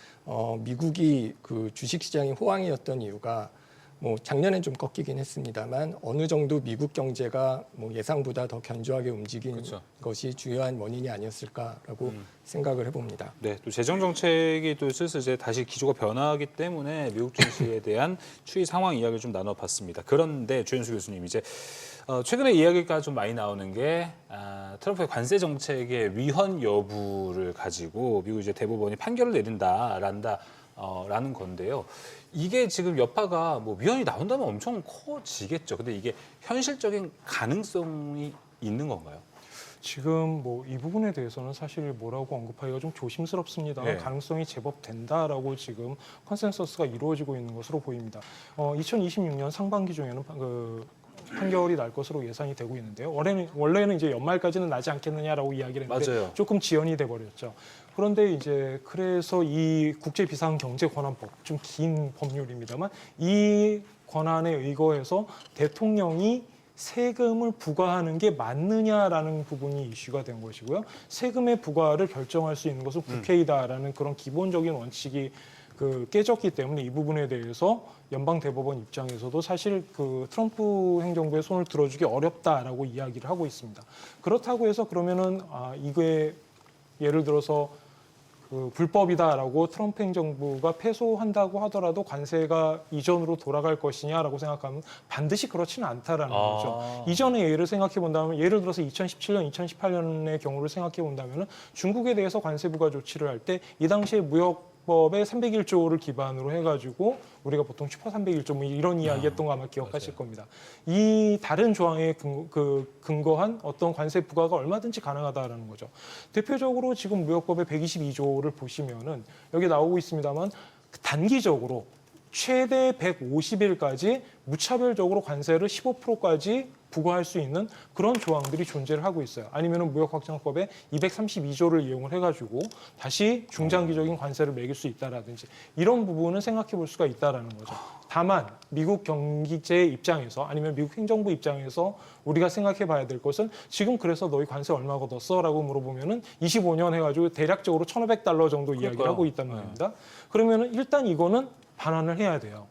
Speaker 5: 미국이 그 주식 시장이 호황이었던 이유가 뭐 작년엔 좀 꺾이긴 했습니다만 어느 정도 미국 경제가 뭐 예상보다 더 견조하게 움직인
Speaker 1: 그렇죠.
Speaker 5: 것이 주요한 원인이 아니었을까라고 생각을 해봅니다.
Speaker 1: 네, 또 재정 정책이 또 슬슬 이제 다시 기조가 변화하기 때문에 미국 증시에 대한 추이 상황 이야기를 좀 나눠봤습니다. 그런데 주현수 교수님 이제 최근에 이야기가 좀 많이 나오는 게 트럼프의 관세 정책의 위헌 여부를 가지고 미국 이제 대법원이 판결을 라는 건데요. 이게 지금 여파가 뭐 위헌이 나온다면 엄청 커지겠죠. 근데 이게 현실적인 가능성이 있는 건가요?
Speaker 4: 지금 뭐 이 부분에 대해서는 사실 뭐라고 언급하기가 좀 조심스럽습니다.
Speaker 1: 네.
Speaker 4: 가능성이 제법 된다라고 지금 컨센서스가 이루어지고 있는 것으로 보입니다. 2026년 상반기 중에는 그 판결이 날 것으로 예상이 되고 있는데요. 원래는 이제 연말까지는 나지 않겠느냐라고 이야기를 했는데
Speaker 1: 맞아요.
Speaker 4: 조금 지연이 돼 버렸죠. 그런데 이제 그래서 이 국제비상경제권한법 좀 긴 법률입니다만 이 권한에 의거해서 대통령이 세금을 부과하는 게 맞느냐라는 부분이 이슈가 된 것이고요. 세금의 부과를 결정할 수 있는 것은 국회이다라는 그런 기본적인 원칙이 깨졌기 때문에 이 부분에 대해서 연방 대법원 입장에서도 사실 그 트럼프 행정부의 손을 들어주기 어렵다라고 이야기를 하고 있습니다. 그렇다고 해서 그러면은 이게 예를 들어서 그 불법이다라고 트럼프 행정부가 패소한다고 하더라도 관세가 이전으로 돌아갈 것이냐라고 생각하면 반드시 그렇지는 않다라는 거죠. 이전의 예를 생각해 본다면 예를 들어서 2017년, 2018년의 경우를 생각해 본다면 중국에 대해서 관세 부과 조치를 할 때 이 당시에 무역법의 301조를 기반으로 해가지고 우리가 보통 슈퍼 301조 뭐 이런 이야기했던 거 아마 기억하실 겁니다. 이 다른 조항에 근거한 어떤 관세 부과가 얼마든지 가능하다라는 거죠. 대표적으로 지금 무역법의 122조를 보시면은 여기 나오고 있습니다만 단기적으로 최대 150일까지 무차별적으로 관세를 15%까지 부과할 수 있는 그런 조항들이 존재를 하고 있어요. 아니면은 무역확장법의 232조를 이용을 해가지고 다시 중장기적인 관세를 매길 수 있다라든지 이런 부분은 생각해 볼 수가 있다라는 거죠. 다만 미국 경제 입장에서 아니면 미국 행정부 입장에서 우리가 생각해 봐야 될 것은 지금 그래서 너희 관세 얼마 걷었어? 라고 물어보면은 25년 해가지고 대략적으로 $1,500 정도 이야기를 하고 있단 말입니다. 그러면은 일단 이거는 반환을 해야 돼요.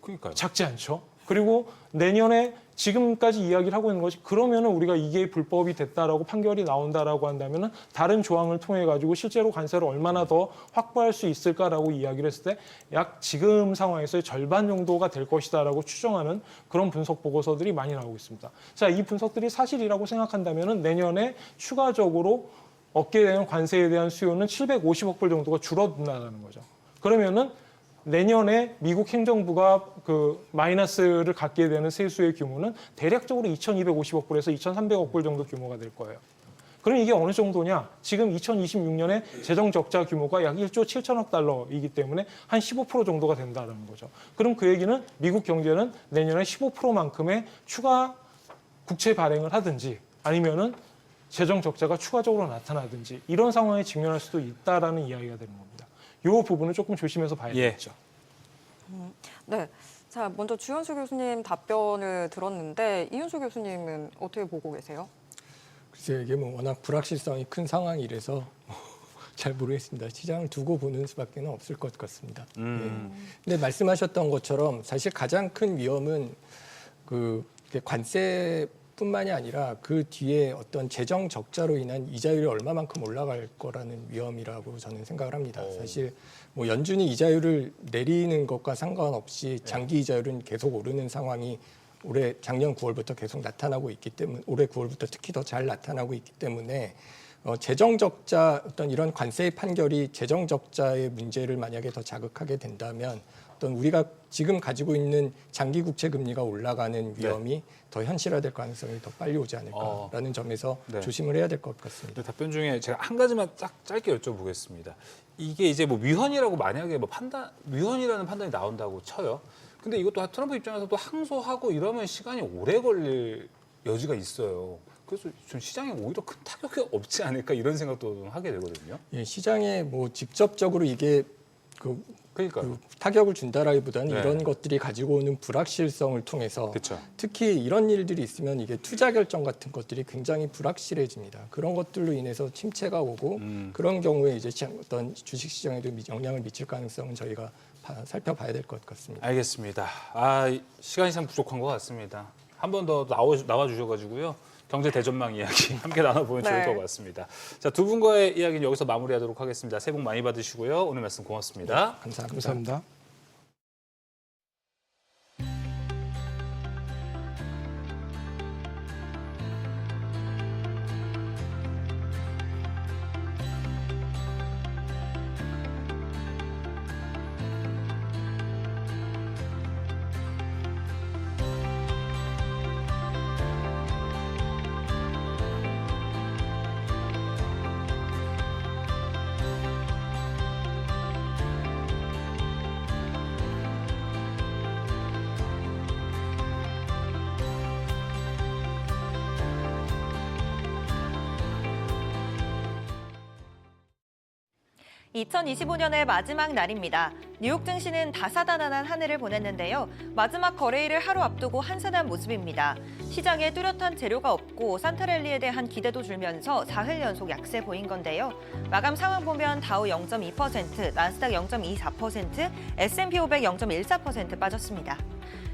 Speaker 1: 그러니까요.
Speaker 4: 작지 않죠. 그리고 내년에 지금까지 이야기를 하고 있는 것이 그러면은 우리가 이게 불법이 됐다라고 판결이 나온다라고 한다면은 다른 조항을 통해 가지고 실제로 관세를 얼마나 더 확보할 수 있을까라고 이야기를 했을 때 약 지금 상황에서의 절반 정도가 될 것이다라고 추정하는 그런 분석 보고서들이 많이 나오고 있습니다. 자, 이 분석들이 사실이라고 생각한다면은 내년에 추가적으로 얻게 되는 관세에 대한 수요는 750억 불 정도가 줄어든다는 거죠. 그러면은 내년에 미국 행정부가 그 마이너스를 갖게 되는 세수의 규모는 대략적으로 2,250억 불에서 2,300억 불 정도 규모가 될 거예요. 그럼 이게 어느 정도냐? 지금 2026년에 재정 적자 규모가 약 1조 7천억 달러이기 때문에 한 15% 정도가 된다는 거죠. 그럼 그 얘기는 미국 경제는 내년에 15%만큼의 추가 국채 발행을 하든지 아니면은 재정 적자가 추가적으로 나타나든지 이런 상황에 직면할 수도 있다라는 이야기가 되는 겁니다. 이 부분은 조금 조심해서 봐야 되겠죠.
Speaker 2: 네. 자, 먼저 주현수 교수님 답변을 들었는데 이윤수 교수님은 어떻게 보고 계세요?
Speaker 5: 글쎄요, 이게 뭐 워낙 불확실성이 큰 상황이라서 잘 모르겠습니다. 시장을 두고 보는 수밖에 없을 것 같습니다. 근데 말씀하셨던 것처럼 사실 가장 큰 위험은 그 관세뿐만이 아니라 그 뒤에 어떤 재정 적자로 인한 이자율이 얼마만큼 올라갈 거라는 위험이라고 저는 생각을 합니다. 사실 뭐 연준이 이자율을 내리는 것과 상관없이 장기 이자율은 계속 오르는 상황이 올해 작년 9월부터 계속 나타나고 있기 때문에 올해 9월부터 특히 더 잘 나타나고 있기 때문에 재정 적자 어떤 이런 관세의 판결이 재정 적자의 문제를 만약에 더 자극하게 된다면 어떤 우리가 지금 가지고 있는 장기 국채 금리가 올라가는 위험이 더 현실화될 가능성이 더 빨리 오지 않을까라는 점에서 조심을 해야 될 것 같습니다.
Speaker 1: 답변 중에 제가 한 가지만 짧게 여쭤보겠습니다. 이게 이제 뭐 위헌이라고 만약에 뭐 위헌이라는 판단이 나온다고 쳐요. 근데 이것도 트럼프 입장에서도 항소하고 이러면 시간이 오래 걸릴 여지가 있어요. 그래서 좀 시장에 오히려 큰 타격이 없지 않을까 이런 생각도 하게 되거든요.
Speaker 5: 예, 시장에 뭐 직접적으로 이게
Speaker 1: 그러니까요.
Speaker 5: 그 타격을 준다라기보다는
Speaker 1: 네.
Speaker 5: 이런 것들이 가지고 오는 불확실성을 통해서
Speaker 1: 그렇죠.
Speaker 5: 특히 이런 일들이 있으면 이게 투자 결정 같은 것들이 굉장히 불확실해집니다. 그런 것들로 인해서 침체가 오고 그런 경우에 이제 어떤 주식 시장에도 영향을 미칠 가능성은 저희가 살펴봐야 될 것 같습니다.
Speaker 1: 알겠습니다. 시간이 참 부족한 것 같습니다. 한 번 더 나와 주셔가지고요. 경제 대전망 이야기 함께 나눠보면 좋을 것 같습니다. 자, 두 분과의 이야기는 여기서 마무리하도록 하겠습니다. 새해 복 많이 받으시고요. 오늘 말씀 고맙습니다.
Speaker 5: 감사합니다.
Speaker 4: 감사합니다.
Speaker 6: (2025년의) 마지막 날입니다. 뉴욕 증시는 다사다난한 한 해를 보냈는데요. 마지막 거래일을 하루 앞두고 한산한 모습입니다. 시장에 뚜렷한 재료가 없고 산타랠리에 대한 기대도 줄면서 사흘 연속 약세 보인 건데요. 마감 상황 보면 다우 0.2%, 나스닥 0.24%, S&P 500 0.14% 빠졌습니다.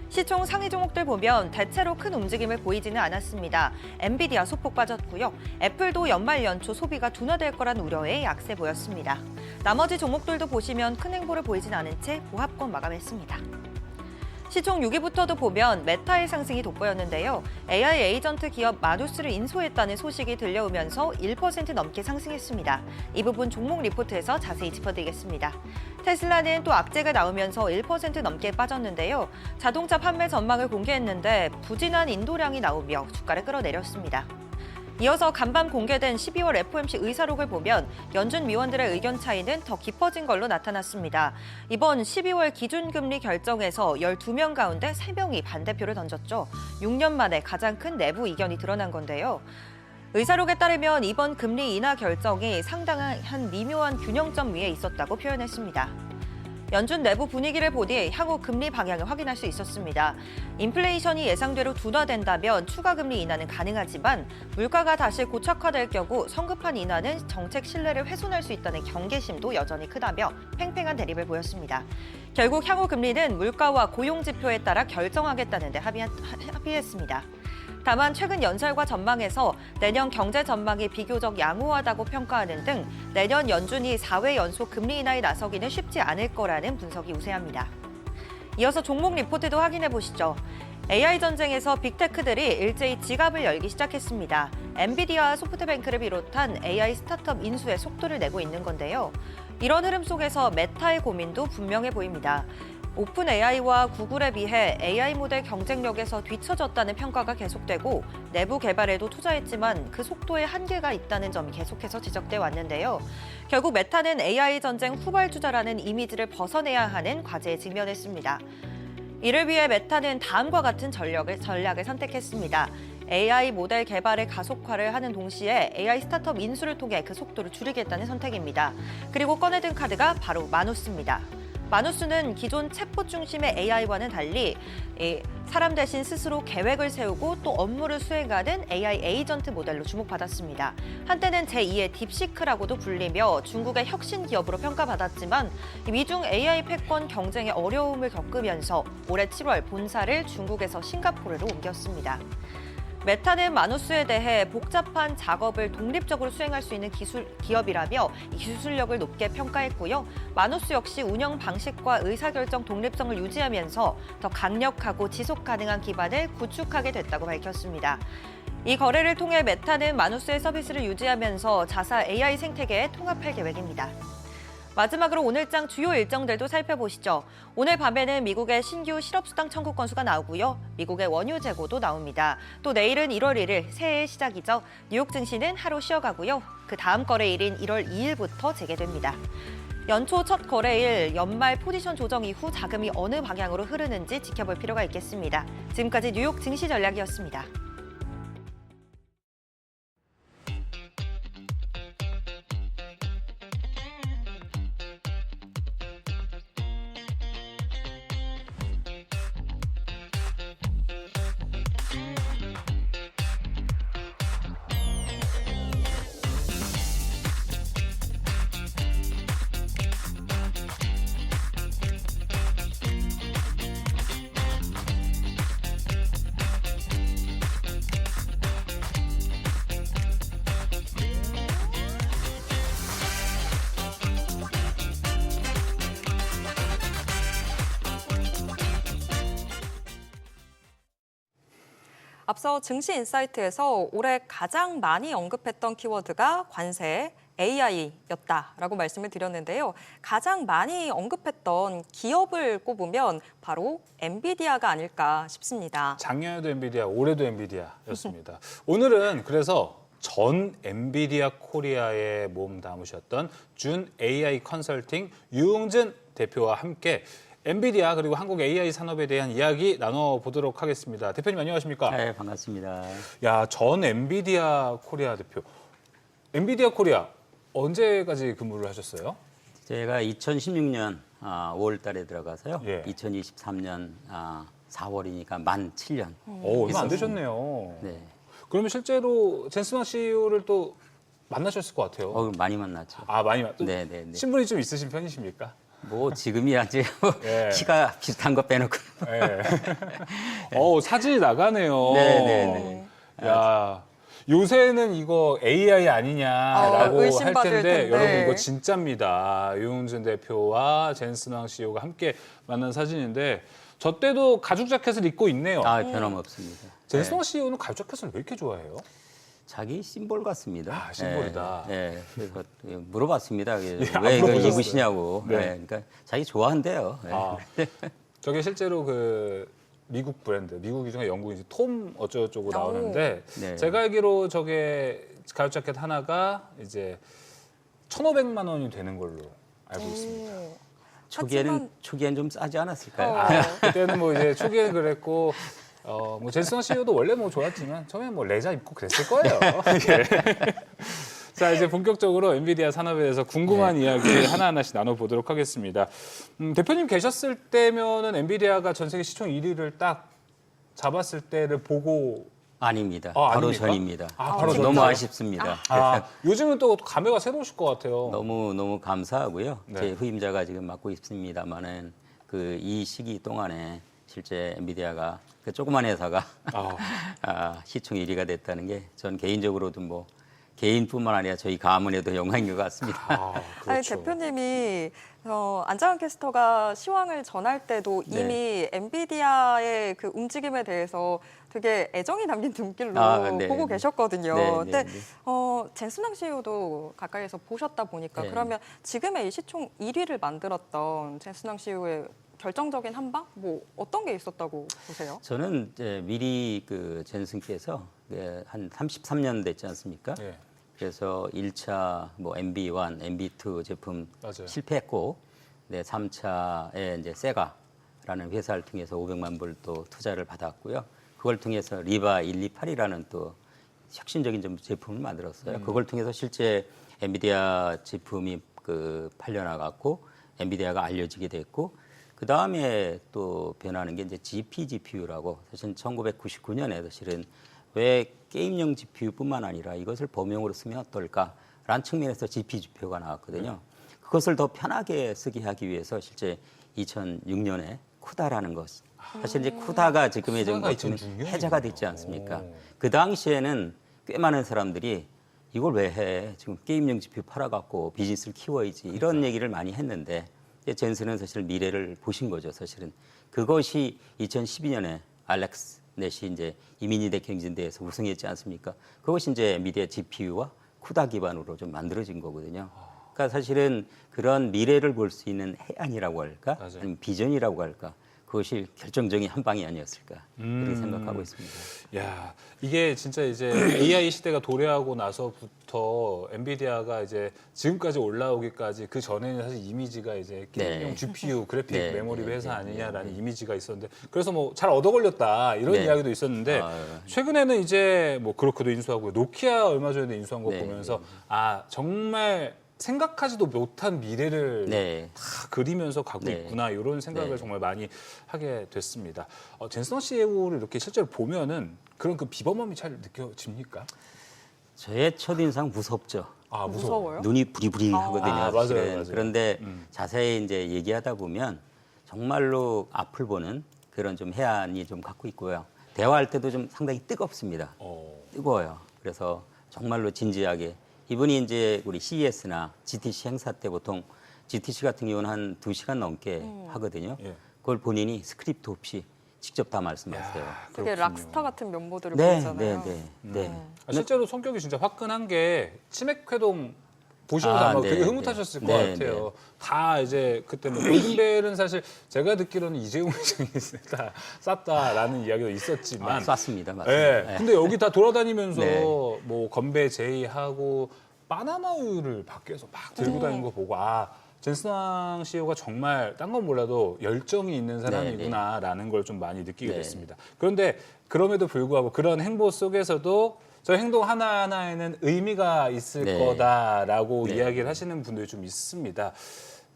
Speaker 6: 시총 상위 종목들 보면 대체로 큰 움직임을 보이지는 않았습니다. 엔비디아 소폭 빠졌고요. 애플도 연말 연초 소비가 둔화될 거란 우려에 약세 보였습니다. 나머지 종목들도 보시면 큰 행보를 보이진 않은 채 보합권 마감했습니다. 시총 6위부터도 보면 메타의 상승이 돋보였는데요. AI 에이전트 기업 마누스를 인수했다는 소식이 들려오면서 1% 넘게 상승했습니다. 이 부분 종목 리포트에서 자세히 짚어드리겠습니다. 테슬라는 또 악재가 나오면서 1% 넘게 빠졌는데요. 자동차 판매 전망을 공개했는데 부진한 인도량이 나오며 주가를 끌어내렸습니다. 이어서 간밤 공개된 12월 FOMC 의사록을 보면 연준 위원들의 의견 차이는 더 깊어진 걸로 나타났습니다. 이번 12월 기준금리 결정에서 12명 가운데 3명이 반대표를 던졌죠. 6년 만에 가장 큰 내부 이견이 드러난 건데요. 의사록에 따르면 이번 금리 인하 결정이 상당한 미묘한 균형점 위에 있었다고 표현했습니다. 연준 내부 분위기를 보니 향후 금리 방향을 확인할 수 있었습니다. 인플레이션이 예상대로 둔화된다면 추가 금리 인하는 가능하지만 물가가 다시 고착화될 경우 성급한 인하는 정책 신뢰를 훼손할 수 있다는 경계심도 여전히 크다며 팽팽한 대립을 보였습니다. 결국 향후 금리는 물가와 고용 지표에 따라 결정하겠다는 데 합의했습니다. 다만 최근 연설과 전망에서 내년 경제 전망이 비교적 양호하다고 평가하는 등 내년 연준이 4회 연속 금리 인하에 나서기는 쉽지 않을 거라는 분석이 우세합니다. 이어서 종목 리포트도 확인해 보시죠. AI 전쟁에서 빅테크들이 일제히 지갑을 열기 시작했습니다. 엔비디아와 소프트뱅크를 비롯한 AI 스타트업 인수에 속도를 내고 있는 건데요. 이런 흐름 속에서 메타의 고민도 분명해 보입니다. 오픈 AI와 구글에 비해 AI 모델 경쟁력에서 뒤처졌다는 평가가 계속되고 내부 개발에도 투자했지만 그 속도에 한계가 있다는 점이 계속해서 지적돼 왔는데요. 결국 메타는 AI 전쟁 후발주자라는 이미지를 벗어내야 하는 과제에 직면했습니다. 이를 위해 메타는 다음과 같은 전략을 선택했습니다. AI 모델 개발의 가속화를 하는 동시에 AI 스타트업 인수를 통해 그 속도를 줄이겠다는 선택입니다. 그리고 꺼내든 카드가 바로 마누스입니다. 마누스는 기존 챗봇 중심의 AI와는 달리 사람 대신 스스로 계획을 세우고 또 업무를 수행하는 AI 에이전트 모델로 주목받았습니다. 한때는 제2의 딥시크라고도 불리며 중국의 혁신 기업으로 평가받았지만 미중 AI 패권 경쟁에 어려움을 겪으면서 올해 7월 본사를 중국에서 싱가포르로 옮겼습니다. 메타는 마누스에 대해 복잡한 작업을 독립적으로 수행할 수 있는 기업이라며 기술력을 높게 평가했고요. 마누스 역시 운영 방식과 의사결정 독립성을 유지하면서 더 강력하고 지속 가능한 기반을 구축하게 됐다고 밝혔습니다. 이 거래를 통해 메타는 마누스의 서비스를 유지하면서 자사 AI 생태계에 통합할 계획입니다. 마지막으로 오늘장 주요 일정들도 살펴보시죠. 오늘 밤에는 미국의 신규 실업수당 청구 건수가 나오고요. 미국의 원유 재고도 나옵니다. 또 내일은 1월 1일 새해의 시작이죠. 뉴욕 증시는 하루 쉬어가고요. 그 다음 거래일인 1월 2일부터 재개됩니다. 연초 첫 거래일 연말 포지션 조정 이후 자금이 어느 방향으로 흐르는지 지켜볼 필요가 있겠습니다. 지금까지 뉴욕 증시 전략이었습니다.
Speaker 2: 앞서 증시 인사이트에서 올해 가장 많이 언급했던 키워드가 관세, AI였다라고 말씀을 드렸는데요. 가장 많이 언급했던 기업을 꼽으면 바로 엔비디아가 아닐까 싶습니다.
Speaker 1: 작년에도 엔비디아, 올해도 엔비디아였습니다. 오늘은 그래서 전 엔비디아 코리아에 몸 담으셨던 준 AI 컨설팅 유흥진 대표와 함께 엔비디아 그리고 한국 AI 산업에 대한 이야기 나눠보도록 하겠습니다. 대표님 안녕하십니까?
Speaker 7: 네, 반갑습니다.
Speaker 1: 야, 전 엔비디아 코리아 대표. 엔비디아 코리아 언제까지 근무를 하셨어요?
Speaker 7: 제가 2016년 5월 달에 들어가서요.
Speaker 1: 예.
Speaker 7: 2023년 4월이니까 만 7년.
Speaker 1: 얼마 안 되셨네요.
Speaker 7: 네.
Speaker 1: 그러면 실제로 젠스만 CEO를 또 만나셨을 것 같아요.
Speaker 7: 많이 만났죠.
Speaker 1: 아, 많이
Speaker 7: 네, 네, 네.
Speaker 1: 신분이 좀 있으신 편이십니까?
Speaker 7: 뭐 지금이야 이제
Speaker 1: 예.
Speaker 7: 키가 비슷한 거 빼놓고.
Speaker 1: 네. 사진이 나가네요.
Speaker 7: 네, 네, 네.
Speaker 1: 야, 요새는 이거 AI 아니냐라고 할
Speaker 2: 의심받을
Speaker 1: 텐데,
Speaker 2: 텐데.
Speaker 1: 여러분 이거 진짜입니다. 유흥준 대표와 젠스낭 CEO가 함께 만난 사진인데 저 때도 가죽 자켓을 입고 있네요.
Speaker 7: 변함없습니다.
Speaker 1: 젠스낭
Speaker 7: 네.
Speaker 1: CEO는 가죽 자켓을 왜 이렇게 좋아해요?
Speaker 7: 자기 심볼 같습니다.
Speaker 1: 아, 심볼이다.
Speaker 7: 네, 그래서 물어봤습니다.
Speaker 1: 안
Speaker 7: 왜 이거
Speaker 1: 물어보셨어요?
Speaker 7: 입으시냐고.
Speaker 1: 네.
Speaker 7: 네. 그러니까 자기 좋아한대요. 네.
Speaker 1: 아, 저게 실제로 그 미국 브랜드, 미국이 중에 영국인지 톰 어쩌고저쩌고 나오는데
Speaker 7: 네.
Speaker 1: 제가 알기로 저게 가죽 자켓 하나가 이제 1,500만 원이 되는 걸로 알고 있습니다.
Speaker 7: 초기에는 좀 싸지 않았을까요?
Speaker 1: 그때는 뭐 이제 초기에 그랬고 뭐 젠스나 CEO도 원래 뭐 좋았지만 처음에 뭐 레자 입고 그랬을 거예요. 예. 자, 이제 본격적으로 엔비디아 산업에 대해서 궁금한 이야기 하나하나씩 나눠보도록 하겠습니다. 대표님 계셨을 때면은 엔비디아가 전 세계 시총 1위를 딱 잡았을 때를 보고
Speaker 7: 아닙니다.
Speaker 1: 아,
Speaker 7: 바로
Speaker 1: 아닙니까?
Speaker 7: 전입니다.
Speaker 1: 바로
Speaker 7: 너무
Speaker 1: 전이요?
Speaker 7: 아쉽습니다.
Speaker 1: 요즘은 또 감회가 새로우실 것 같아요.
Speaker 7: 너무 감사하고요.
Speaker 1: 네.
Speaker 7: 제 후임자가 지금 맡고 있습니다만은 이 시기 동안에 실제 엔비디아가 그 조그만 회사가 시총 1위가 됐다는 게 전 개인적으로도 뭐 개인뿐만 아니라 저희 가문에도 영광인 것 같습니다.
Speaker 2: 아니,
Speaker 1: 그렇죠.
Speaker 2: 대표님이 안장환 캐스터가 시황을 전할 때도
Speaker 7: 네.
Speaker 2: 이미 엔비디아의 그 움직임에 대해서 되게 애정이 담긴 눈길로
Speaker 7: 네.
Speaker 2: 보고 계셨거든요.
Speaker 7: 네,
Speaker 2: 근데
Speaker 7: 네.
Speaker 2: 젠슨왕 CEO도 가까이서 보셨다 보니까
Speaker 7: 네.
Speaker 2: 그러면 지금의 이 시총 1위를 만들었던 젠슨왕 CEO의 결정적인 한방? 뭐 어떤 게 있었다고 보세요?
Speaker 7: 저는 이제 미리 그 젠슨께서 한 33년 됐지 않습니까?
Speaker 1: 예.
Speaker 7: 그래서 1차 뭐 MB1, MB2 제품
Speaker 1: 맞아요.
Speaker 7: 실패했고, 3차에 이제 세가라는 회사를 통해서 500만 불 또 투자를 받았고요. 그걸 통해서 리바 128이라는 또 혁신적인 좀 제품을 만들었어요. 그걸 통해서 실제 엔비디아 제품이 그 팔려나갔고, 엔비디아가 알려지게 됐고, 그 다음에 또 변하는 게 이제 GPGPU라고 사실 1999년에 사실은 왜 게임용 GPU뿐만 아니라 이것을 범용으로 쓰면 어떨까라는 측면에서 GPGPU가 나왔거든요. 그것을 더 편하게 쓰게 하기 위해서 실제 2006년에 쿠다라는 것. 사실 이제 쿠다가 지금의 좀
Speaker 1: 쿠다가
Speaker 7: 어쩌면
Speaker 1: 2006 년이군요.
Speaker 7: 해자가 됐지 않습니까?
Speaker 1: 오.
Speaker 7: 그 당시에는 꽤 많은 사람들이 이걸 왜 해? 지금 게임용 GPU 팔아갖고 비즈니스를 키워야지. 이런 얘기를 많이 했는데 젠슨은 사실 미래를 보신 거죠, 사실은. 그것이 2012년에 알렉스 넷이 이제 이민희대 경진대회에서 우승했지 않습니까? 그것이 이제 엔비디아 GPU와 쿠다 기반으로 좀 만들어진 거거든요. 그러니까 사실은 그런 미래를 볼 수 있는 해안이라고 할까?
Speaker 1: 맞아요.
Speaker 7: 아니면 비전이라고 할까? 그것이 결정적인 한 방이 아니었을까? 그렇게 생각하고 있습니다.
Speaker 1: 야, 이게 진짜 이제 AI 시대가 도래하고 나서부터 엔비디아가 이제 지금까지 올라오기까지 그 전에는 사실 이미지가 이제 게임용
Speaker 7: 네.
Speaker 1: GPU, 그래픽
Speaker 7: 네,
Speaker 1: 메모리
Speaker 7: 네,
Speaker 1: 회사
Speaker 7: 네,
Speaker 1: 아니냐라는
Speaker 7: 네.
Speaker 1: 이미지가 있었는데 그래서 뭐 잘 얻어 걸렸다 이런
Speaker 7: 네.
Speaker 1: 이야기도 있었는데 최근에는 이제 뭐 그렇게도 인수하고 노키아 얼마 전에도 인수한 거
Speaker 7: 네,
Speaker 1: 보면서 아, 정말 생각하지도 못한 미래를
Speaker 7: 네.
Speaker 1: 다 그리면서 가고
Speaker 7: 네.
Speaker 1: 있구나 이런 생각을
Speaker 7: 네.
Speaker 1: 정말 많이 하게 됐습니다. 젠슨 CEO를 이렇게 실제로 보면은 그런 그 비범함이 잘 느껴집니까?
Speaker 7: 저의 첫인상 무섭죠.
Speaker 1: 아,
Speaker 2: 무서워요?
Speaker 7: 눈이 부리부리하거든요.
Speaker 1: 아,
Speaker 7: 사실은.
Speaker 1: 맞아요, 맞아요.
Speaker 7: 그런데 자세히 이제 얘기하다 보면 정말로 앞을 보는 그런 좀 해안이 좀 갖고 있고요. 대화할 때도 좀 상당히 뜨겁습니다. 뜨거워요. 그래서 정말로 진지하게 이분이 이제 우리 CES나 GTC 행사 때 보통 GTC 같은 경우는 한 2시간 넘게 하거든요.
Speaker 1: 예.
Speaker 7: 그걸 본인이 스크립트 없이 직접 다 말씀하세요.
Speaker 2: 되게 락스타 같은 면모들을
Speaker 7: 네,
Speaker 2: 보이잖아요.
Speaker 7: 네.
Speaker 1: 실제로 성격이 진짜 화끈한 게 치맥 회동 보시면서 아마
Speaker 7: 네,
Speaker 1: 되게
Speaker 7: 네.
Speaker 1: 흐뭇하셨을 것
Speaker 7: 네,
Speaker 1: 같아요. 다 이제 그때 뭐 골든벨은 사실 제가 듣기로는 이재용 회장이 쌌다라는 이야기도 있었지만
Speaker 7: 쐈습니다. 맞습니다.
Speaker 1: 네.
Speaker 7: 네.
Speaker 1: 근데 여기 다 돌아다니면서
Speaker 7: 네.
Speaker 1: 뭐 건배 제의하고 바나나 우유를 밖에서 막 들고 다니는 거 보고 아 젠슨 CEO가 정말 딴 건 몰라도 열정이 있는 사람이구나라는 걸 좀 많이 느끼게
Speaker 7: 네.
Speaker 1: 됐습니다. 그런데 그럼에도 불구하고 그런 행보 속에서도 저 행동 하나하나에는 의미가 있을
Speaker 7: 네.
Speaker 1: 거다라고
Speaker 7: 네.
Speaker 1: 이야기를 하시는 분들이 좀 있습니다.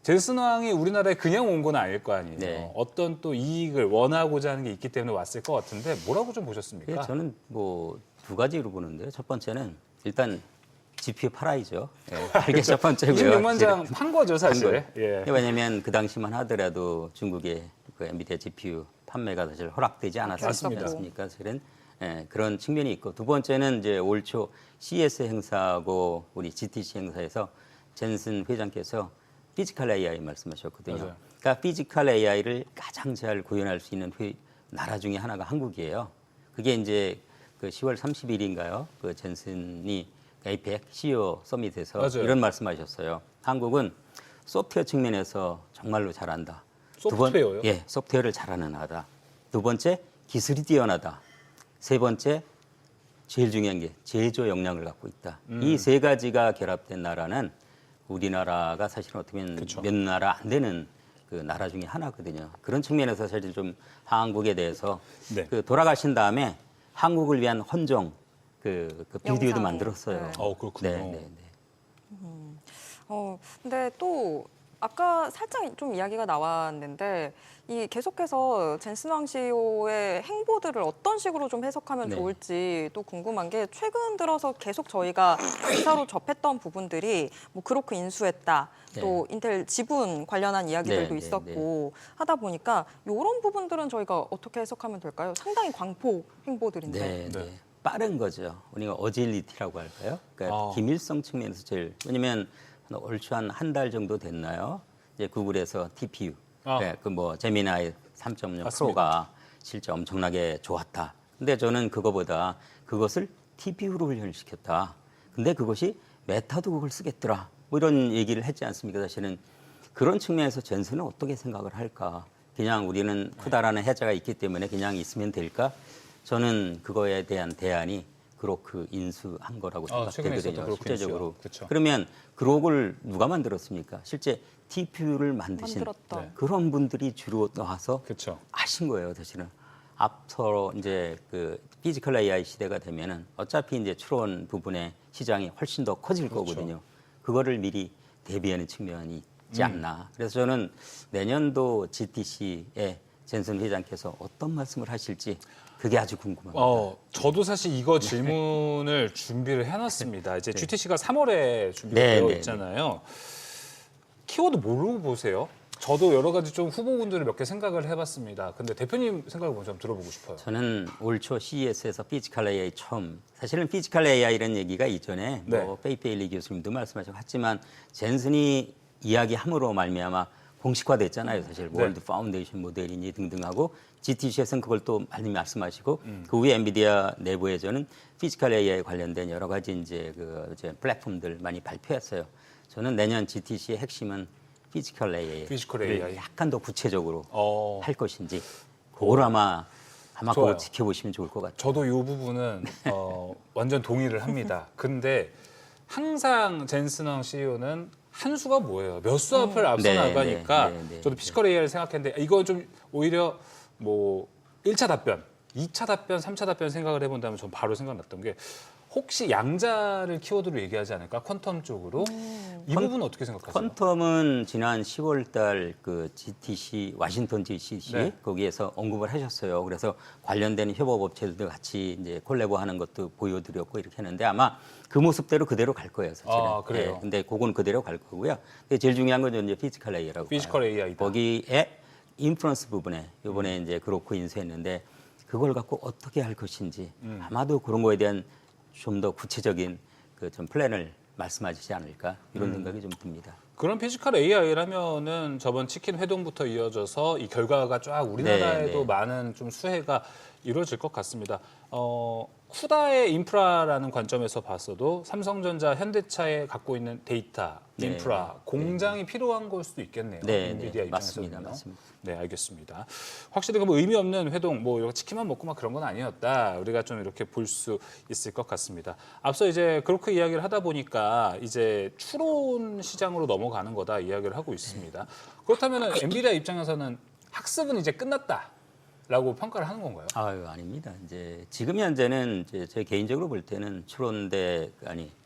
Speaker 1: 젠슨 왕이 우리나라에 그냥 온 건 아닐 거 아니에요.
Speaker 7: 네.
Speaker 1: 어떤 또 이익을 원하고자 하는 게 있기 때문에 왔을 것 같은데 뭐라고 좀 보셨습니까?
Speaker 7: 예, 저는 뭐 두 가지로 보는데요. 첫 번째는 일단 GPU 팔아야죠. 예, 이게 첫 번째고요.
Speaker 1: 26만 장 판 거죠, 사실. 예.
Speaker 7: 왜냐하면 그 당시만 하더라도 중국의 그 엔비디아 GPU 판매가 사실 허락되지
Speaker 1: 맞습니다.
Speaker 7: 않았습니까? 사실은 그런 측면이 있고 두 번째는 이제 올 초 CES 행사하고 우리 GTC 행사에서 젠슨 회장께서 피지컬 AI 말씀하셨거든요.
Speaker 1: 맞아요.
Speaker 7: 그러니까 피지컬 AI를 가장 잘 구현할 수 있는 나라 중에 하나가 한국이에요. 그게 이제 그 10월 30일인가요? 그 젠슨이 APEC CEO 서밋에서
Speaker 1: 맞아요.
Speaker 7: 이런 말씀하셨어요. 한국은 소프트웨어 측면에서 정말로 잘한다.
Speaker 1: 소프트웨어요?
Speaker 7: 예, 소프트웨어를 잘하는 나라다. 두 번째, 기술이 뛰어나다. 세 번째, 제일 중요한 게 제조 역량을 갖고 있다. 이 세 가지가 결합된 나라는 우리나라가 사실은 어떻게 보면
Speaker 1: 그쵸.
Speaker 7: 몇 나라 안 되는 그 나라 중에 하나거든요. 그런 측면에서 사실 좀 한국에 대해서
Speaker 1: 네.
Speaker 7: 그 돌아가신 다음에 한국을 위한 헌정 그 비디오도
Speaker 2: 영상.
Speaker 7: 만들었어요.
Speaker 2: 네.
Speaker 1: 그렇군요.
Speaker 7: 네.
Speaker 2: 근데 또 아까 살짝 좀 이야기가 나왔는데 이 계속해서 젠슨 왕 CEO의 행보들을 어떤 식으로 좀 해석하면
Speaker 7: 네.
Speaker 2: 좋을지 또 궁금한 게 최근 들어서 계속 저희가 기사로 접했던 부분들이 뭐 그로크 인수했다,
Speaker 7: 네.
Speaker 2: 또 인텔 지분 관련한 이야기들도
Speaker 7: 네, 네,
Speaker 2: 있었고 하다 보니까 이런 부분들은 저희가 어떻게 해석하면 될까요? 상당히 광폭 행보들인데.
Speaker 7: 네,
Speaker 1: 네.
Speaker 7: 네. 빠른 거죠. 우리가 어질리티라고 할까요? 그러니까 기밀성 측면에서 제일 왜냐면 얼추 한 달 정도 됐나요? 이제 구글에서 TPU, 그 뭐 제미나이 3.0
Speaker 1: 맞습니다.
Speaker 7: 프로가 실제 엄청나게 좋았다. 근데 저는 그거보다 그것을 TPU로 훈련시켰다. 근데 그것이 메타도 그걸 쓰겠더라. 뭐 이런 얘기를 했지 않습니까? 사실은 그런 측면에서 젠슨은 어떻게 생각을 할까? 그냥 우리는 크다라는 해자가 있기 때문에 그냥 있으면 될까? 저는 그거에 대한 대안이 그로크 인수한 거라고
Speaker 1: 최근에 있었던
Speaker 7: 생각되거든요.
Speaker 1: 그로크
Speaker 7: 실제적으로.
Speaker 1: 인수요. 그쵸.
Speaker 7: 그러면 그록을 누가 만들었습니까? 실제 TPU를 만드신
Speaker 2: 만들었던.
Speaker 1: 네.
Speaker 7: 그런 분들이 주로 나와서
Speaker 1: 그렇죠.
Speaker 7: 하신 거예요, 사실은. 앞서 이제 그 피지컬 AI 시대가 되면은 어차피 이제 추론 부분의 시장이 훨씬 더 커질 거거든요. 그거를 미리 대비하는 측면이 있지 않나. 그래서 저는 내년도 GTC에 젠슨 회장께서 어떤 말씀을 하실지 그게 아주 궁금합니다.
Speaker 1: 저도 사실 이거 질문을 준비를 해놨습니다. 이제 GTC가 3월에 준비가
Speaker 7: 네,
Speaker 1: 되어
Speaker 7: 네,
Speaker 1: 있잖아요. 키워드 뭘로 보세요? 저도 여러 가지 좀 후보군들을 몇 개 생각을 해봤습니다. 근데 대표님 생각을 먼저 좀 들어보고 싶어요.
Speaker 7: 저는 올 초 CES에서 피지컬 AI 처음, 사실은 피지컬 AI라는 얘기가 이전에
Speaker 1: 네.
Speaker 7: 뭐 페이페일리 교수님도 말씀하셨고 하지만 젠슨이 이야기함으로 말미암아 공식화됐잖아요. 사실
Speaker 1: 네.
Speaker 7: 월드 파운데이션 모델이니 등등하고 GTC에서는 그걸 또 많이 말씀하시고 그 후에 엔비디아 내부에서는 피지컬 AI 관련된 여러 가지 이제 플랫폼들 많이 발표했어요. 저는 내년 GTC의 핵심은 피지컬 AI,
Speaker 1: 피지컬 AI.
Speaker 7: 약간 더 구체적으로
Speaker 1: 어,
Speaker 7: 할 것인지 그걸 아마
Speaker 1: 좋아요.
Speaker 7: 그거 지켜보시면 좋을 것 같아요.
Speaker 1: 저도 이 부분은 완전 동의를 합니다. 근데 항상 젠슨 왕 CEO는 한 수가 뭐예요? 몇 수 앞을 앞서
Speaker 7: 네,
Speaker 1: 나가니까
Speaker 7: 네, 네, 네.
Speaker 1: 저도 피지컬 AI를 생각했는데 이거 좀 오히려 뭐 1차 답변, 2차 답변, 3차 답변 생각을 해본다면 전 바로 생각났던 게 혹시 양자를 키워드로 얘기하지 않을까? 퀀텀 쪽으로. 이 부분은 어떻게 생각하세요?
Speaker 7: 퀀텀은 지난 10월 달 그 GTC 워싱턴 GTC
Speaker 1: 네.
Speaker 7: 거기에서 언급을 하셨어요. 그래서 관련된 협업 업체들도 같이 이제 콜라보하는 것도 보여드렸고 이렇게 했는데 아마 그 모습대로 그대로 갈 거예요, 사실은.
Speaker 1: 아, 그래요?
Speaker 7: 네, 근데 그건 그대로 갈 거고요. 근데 제일 중요한 건 이제 피지컬 AI라고.
Speaker 1: 피지컬 AI다.
Speaker 7: 거기에 인프런스 부분에 이번에 이제 그렇고 인수했는데 그걸 갖고 어떻게 할 것인지 아마도 그런 거에 대한 좀 더 구체적인 그 좀 플랜을 말씀하시지 않을까 이런 생각이 좀 듭니다.
Speaker 1: 그런 피지컬 AI라면은 저번 치킨 회동부터 이어져서 이 결과가 쫙 우리나라에도
Speaker 7: 네.
Speaker 1: 많은 좀 수혜가 이루어질 것 같습니다. 쿠다의 인프라라는 관점에서 봤어도 삼성전자, 현대차에 갖고 있는 데이터,
Speaker 7: 네.
Speaker 1: 인프라, 공장이 필요한 걸 수도 있겠네요.
Speaker 7: 네,
Speaker 1: 엔비디아
Speaker 7: 네, 맞습니다,
Speaker 1: 입장에서는요.
Speaker 7: 맞습니다.
Speaker 1: 네, 알겠습니다. 확실히 그 뭐 의미 없는 회동, 뭐 이렇게 치킨만 먹고 막 그런 건 아니었다. 우리가 좀 이렇게 볼 수 있을 것 같습니다. 앞서 이제 그렇게 이야기를 하다 보니까 이제 추론 시장으로 넘어가는 거다 이야기를 하고 있습니다. 그렇다면 엔비디아 입장에서는 학습은 이제 끝났다라고 평가를 하는 건가요?
Speaker 7: 아유, 아닙니다. 이제 지금 현재는 이제 제 개인적으로 볼 때는 추론대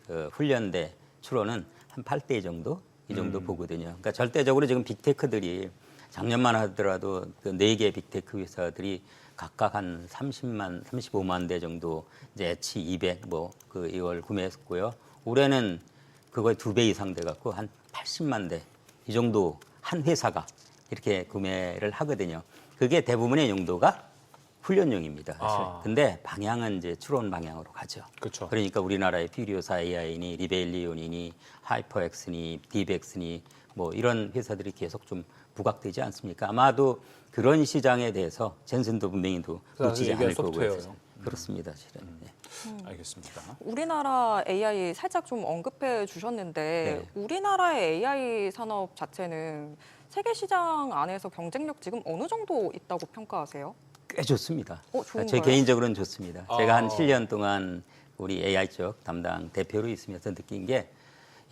Speaker 7: 그 훈련대 추론은 한 8대 정도 이 정도 보거든요. 그러니까 절대적으로 지금 빅테크들이 작년만 하더라도 그 4개 빅테크 회사들이 각각 한 30만, 35만 대 정도 이제 H200 이걸 구매했고요. 올해는 그거의 2배 이상 돼 갖고 한 80만 대 이 정도 한 회사가 이렇게 구매를 하거든요. 그게 대부분의 용도가 훈련용입니다. 사실. 근데 방향은 이제 추론 방향으로 가죠.
Speaker 1: 그렇죠.
Speaker 7: 그러니까 우리나라의 퓨리오사 AI니 리벨리온이니 하이퍼엑스니 디백스니 뭐 이런 회사들이 계속 좀 부각되지 않습니까? 아마도 그런 시장에 대해서 젠슨도 분명히 놓치지 않을 거고요.
Speaker 1: 소프트웨어요.
Speaker 7: 그렇습니다, 실은. 네.
Speaker 1: 알겠습니다.
Speaker 2: 우리나라 AI 살짝 좀 언급해 주셨는데
Speaker 7: 네.
Speaker 2: 우리나라의 AI 산업 자체는 세계 시장 안에서 경쟁력 지금 어느 정도 있다고 평가하세요?
Speaker 7: 꽤 좋습니다.
Speaker 2: 좋은가요?
Speaker 7: 제 개인적으로는 좋습니다. 제가 한
Speaker 1: 아.
Speaker 7: 7년 동안 우리 AI 쪽 담당 대표로 있으면서 느낀 게,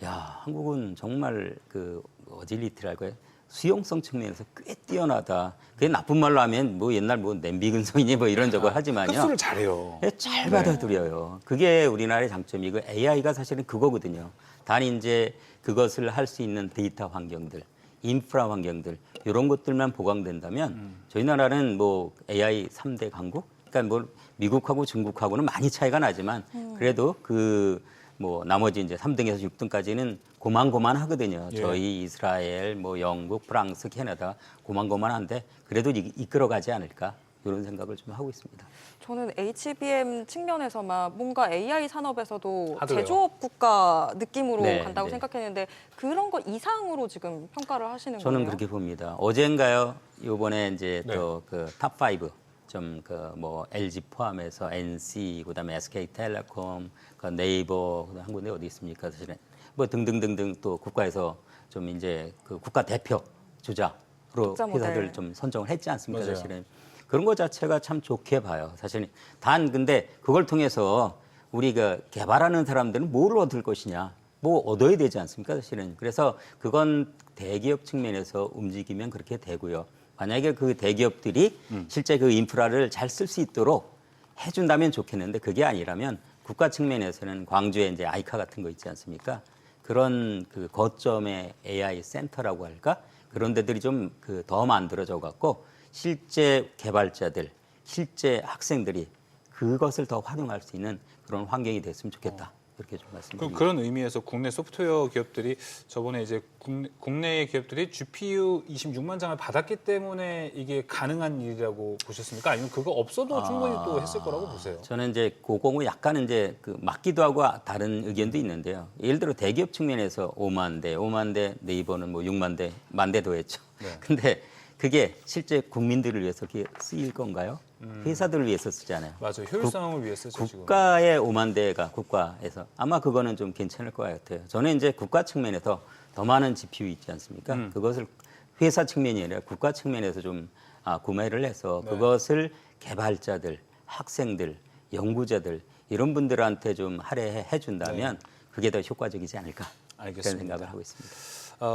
Speaker 7: 야, 한국은 정말 그 어질리티랄까요? 수용성 측면에서 꽤 뛰어나다. 그게 나쁜 말로 하면 뭐 옛날 뭐 냄비 근성이니 뭐 이런 저거 하지만요.
Speaker 1: 흡수를 잘해요.
Speaker 7: 예, 잘 받아들여요. 그게 우리나라의 장점이고 AI가 사실은 그거거든요. 단 이제 그것을 할 수 있는 데이터 환경들, 인프라 환경들 이런 것들만 보강된다면 저희 나라는 뭐 AI 3대 강국? 그러니까 뭐 미국하고 중국하고는 많이 차이가 나지만 그래도 그 뭐 나머지 이제 3등에서 6등까지는 고만고만하거든요.
Speaker 1: 예.
Speaker 7: 저희 이스라엘, 뭐 영국, 프랑스, 캐나다 고만고만한데 그래도 이끌어가지 않을까 이런 생각을 좀 하고 있습니다.
Speaker 2: 저는 HBM 측면에서만 뭔가 AI 산업에서도
Speaker 1: 하드웨어.
Speaker 2: 제조업 국가 느낌으로
Speaker 7: 네,
Speaker 2: 간다고
Speaker 7: 네.
Speaker 2: 생각했는데 그런 거 이상으로 지금 평가를 하시는
Speaker 7: 저는
Speaker 2: 거예요?
Speaker 7: 그렇게 봅니다. 어젠가요, 요번에 이제
Speaker 1: 네.
Speaker 7: 또 그 탑5 좀 그 뭐 LG 포함해서 NC 그다음에 SK텔레콤, 그 네이버 그다음 한 군데 어디 있습니까? 사실은 뭐 등등등등 또 국가에서 좀 이제 그 국가 대표 주자로
Speaker 2: 독자 모델.
Speaker 7: 회사들 좀 선정을 했지 않습니까?
Speaker 1: 맞아요.
Speaker 7: 사실은 그런 것 자체가 참 좋게 봐요. 사실은 단 근데 그걸 통해서 우리 그 개발하는 사람들은 뭘 얻을 것이냐? 뭐 얻어야 되지 않습니까? 사실은 그래서 그건 대기업 측면에서 움직이면 그렇게 되고요. 만약에 그 대기업들이 실제 그 인프라를 잘 쓸 수 있도록 해준다면 좋겠는데 그게 아니라면 국가 측면에서는 광주에 이제 아이카 같은 거 있지 않습니까? 그런 그 거점의 AI 센터라고 할까? 그런 데들이 좀 그 더 만들어져 갖고 실제 개발자들, 실제 학생들이 그것을 더 활용할 수 있는 그런 환경이 됐으면 좋겠다. 이렇게 좀 말씀드립니다.
Speaker 1: 그런 의미에서 국내 소프트웨어 기업들이 저번에 이제 국내의 기업들이 GPU 26만 장을 받았기 때문에 이게 가능한 일이라고 보셨습니까? 아니면 그거 없어도 충분히 또 했을 거라고 보세요?
Speaker 7: 저는 이제 그거 약간 이제 그 맞기도 하고 다른 의견도 있는데요. 예를 들어 대기업 측면에서 5만 대, 네이버는 뭐 6만 대, 만 대 더 했죠.
Speaker 1: 네.
Speaker 7: 근데 그게 실제 국민들을 위해서 그게 쓰일 건가요? 회사들을 위해서 쓰잖아요.
Speaker 1: 맞아요. 효율성을 위해 쓰죠, 지금.
Speaker 7: 국가의 5만 대가 국가에서 아마 그거는 좀 괜찮을 것 같아요. 저는 이제 국가 측면에서 더 많은 GPU 있지 않습니까? 그것을 회사 측면이 아니라 국가 측면에서 좀 구매를 해서
Speaker 1: 네.
Speaker 7: 그것을 개발자들, 학생들, 연구자들 이런 분들한테 좀 할애해 준다면 그게 더 효과적이지 않을까 그런
Speaker 1: 알겠습니다.
Speaker 7: 생각을 하고 있습니다.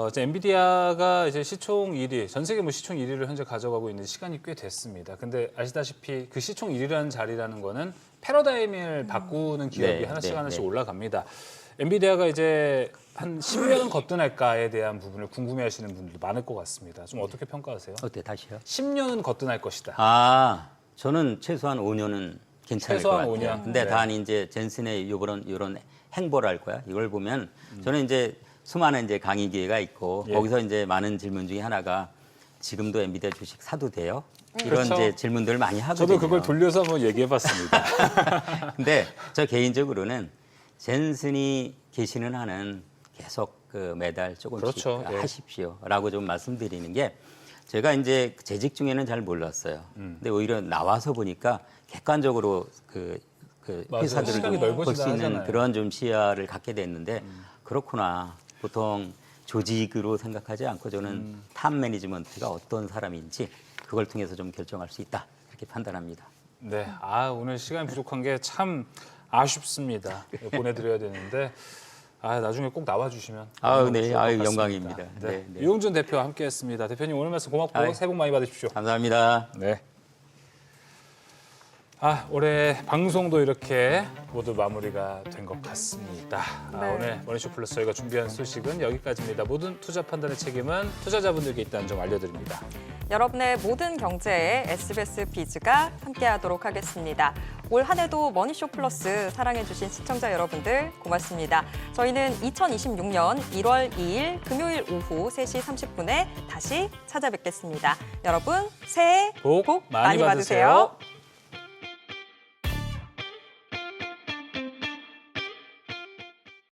Speaker 1: 이제 엔비디아가 이제 시총 1위, 전 세계 뭐 시총 1위를 현재 가져가고 있는 시간이 꽤 됐습니다. 근데 아시다시피 그 시총 1위라는 자리라는 거는 패러다임을 바꾸는 기업이
Speaker 7: 네,
Speaker 1: 하나씩
Speaker 7: 네,
Speaker 1: 하나씩
Speaker 7: 네.
Speaker 1: 올라갑니다. 엔비디아가 이제 한 10년은 거뜬할까에 대한 부분을 궁금해하시는 분들도 많을 것 같습니다. 좀 어떻게 평가하세요?
Speaker 7: 어때 다시요?
Speaker 1: 10년은 거뜬할 것이다.
Speaker 7: 저는 최소한 5년은 괜찮을
Speaker 1: 최소한
Speaker 7: 것 같아요.
Speaker 1: 5년.
Speaker 7: 근데
Speaker 1: 네.
Speaker 7: 단 이제 젠슨의 이런 행보랄 거야. 이걸 보면 저는 이제 수많은 이제 강의 기회가 있고
Speaker 1: 예.
Speaker 7: 거기서 이제 많은 질문 중에 하나가 지금도 엔비디아 주식 사도 돼요? 이런
Speaker 1: 그렇죠.
Speaker 7: 이제 질문들을 많이 하거든요.
Speaker 1: 저도 그걸 돌려서 한번 얘기해봤습니다.
Speaker 7: 근데 저 개인적으로는 젠슨이 계시는 한은 계속 그 매달 조금씩
Speaker 1: 그렇죠. 예.
Speaker 7: 하십시오라고 좀 말씀드리는 게 제가 이제 재직 중에는 잘 몰랐어요. 근데 오히려 나와서 보니까 객관적으로 그
Speaker 1: 맞아요.
Speaker 7: 회사들을
Speaker 1: 시각이
Speaker 7: 볼
Speaker 1: 넓어지다
Speaker 7: 수 있는
Speaker 1: 하잖아요.
Speaker 7: 그런 좀 시야를 갖게 됐는데 그렇구나. 보통 조직으로 생각하지 않고 저는 탑 매니지먼트가 어떤 사람인지 그걸 통해서 좀 결정할 수 있다 이렇게 판단합니다.
Speaker 1: 네, 오늘 시간이 부족한 게 참 아쉽습니다. 보내드려야 되는데 나중에 꼭 나와주시면 너무
Speaker 7: 네,
Speaker 1: 좋을 것 같습니다.
Speaker 7: 영광입니다.
Speaker 1: 네,
Speaker 7: 네.
Speaker 1: 유용준 대표와 함께했습니다. 대표님 오늘 말씀 고맙고 새해 복 많이 받으십시오.
Speaker 7: 감사합니다.
Speaker 1: 네. 올해 방송도 이렇게 모두 마무리가 된 것 같습니다.
Speaker 2: 네.
Speaker 1: 오늘 머니쇼 플러스 저희가 준비한 소식은 여기까지입니다. 모든 투자 판단의 책임은 투자자분들께 있다는 점 알려드립니다.
Speaker 2: 여러분의 모든 경제에 SBS 비즈가 함께하도록 하겠습니다. 올 한 해도 머니쇼 플러스 사랑해주신 시청자 여러분들 고맙습니다. 저희는 2026년 1월 2일 금요일 오후 3시 30분에 다시 찾아뵙겠습니다. 여러분 새해
Speaker 1: 복 많이 받으세요.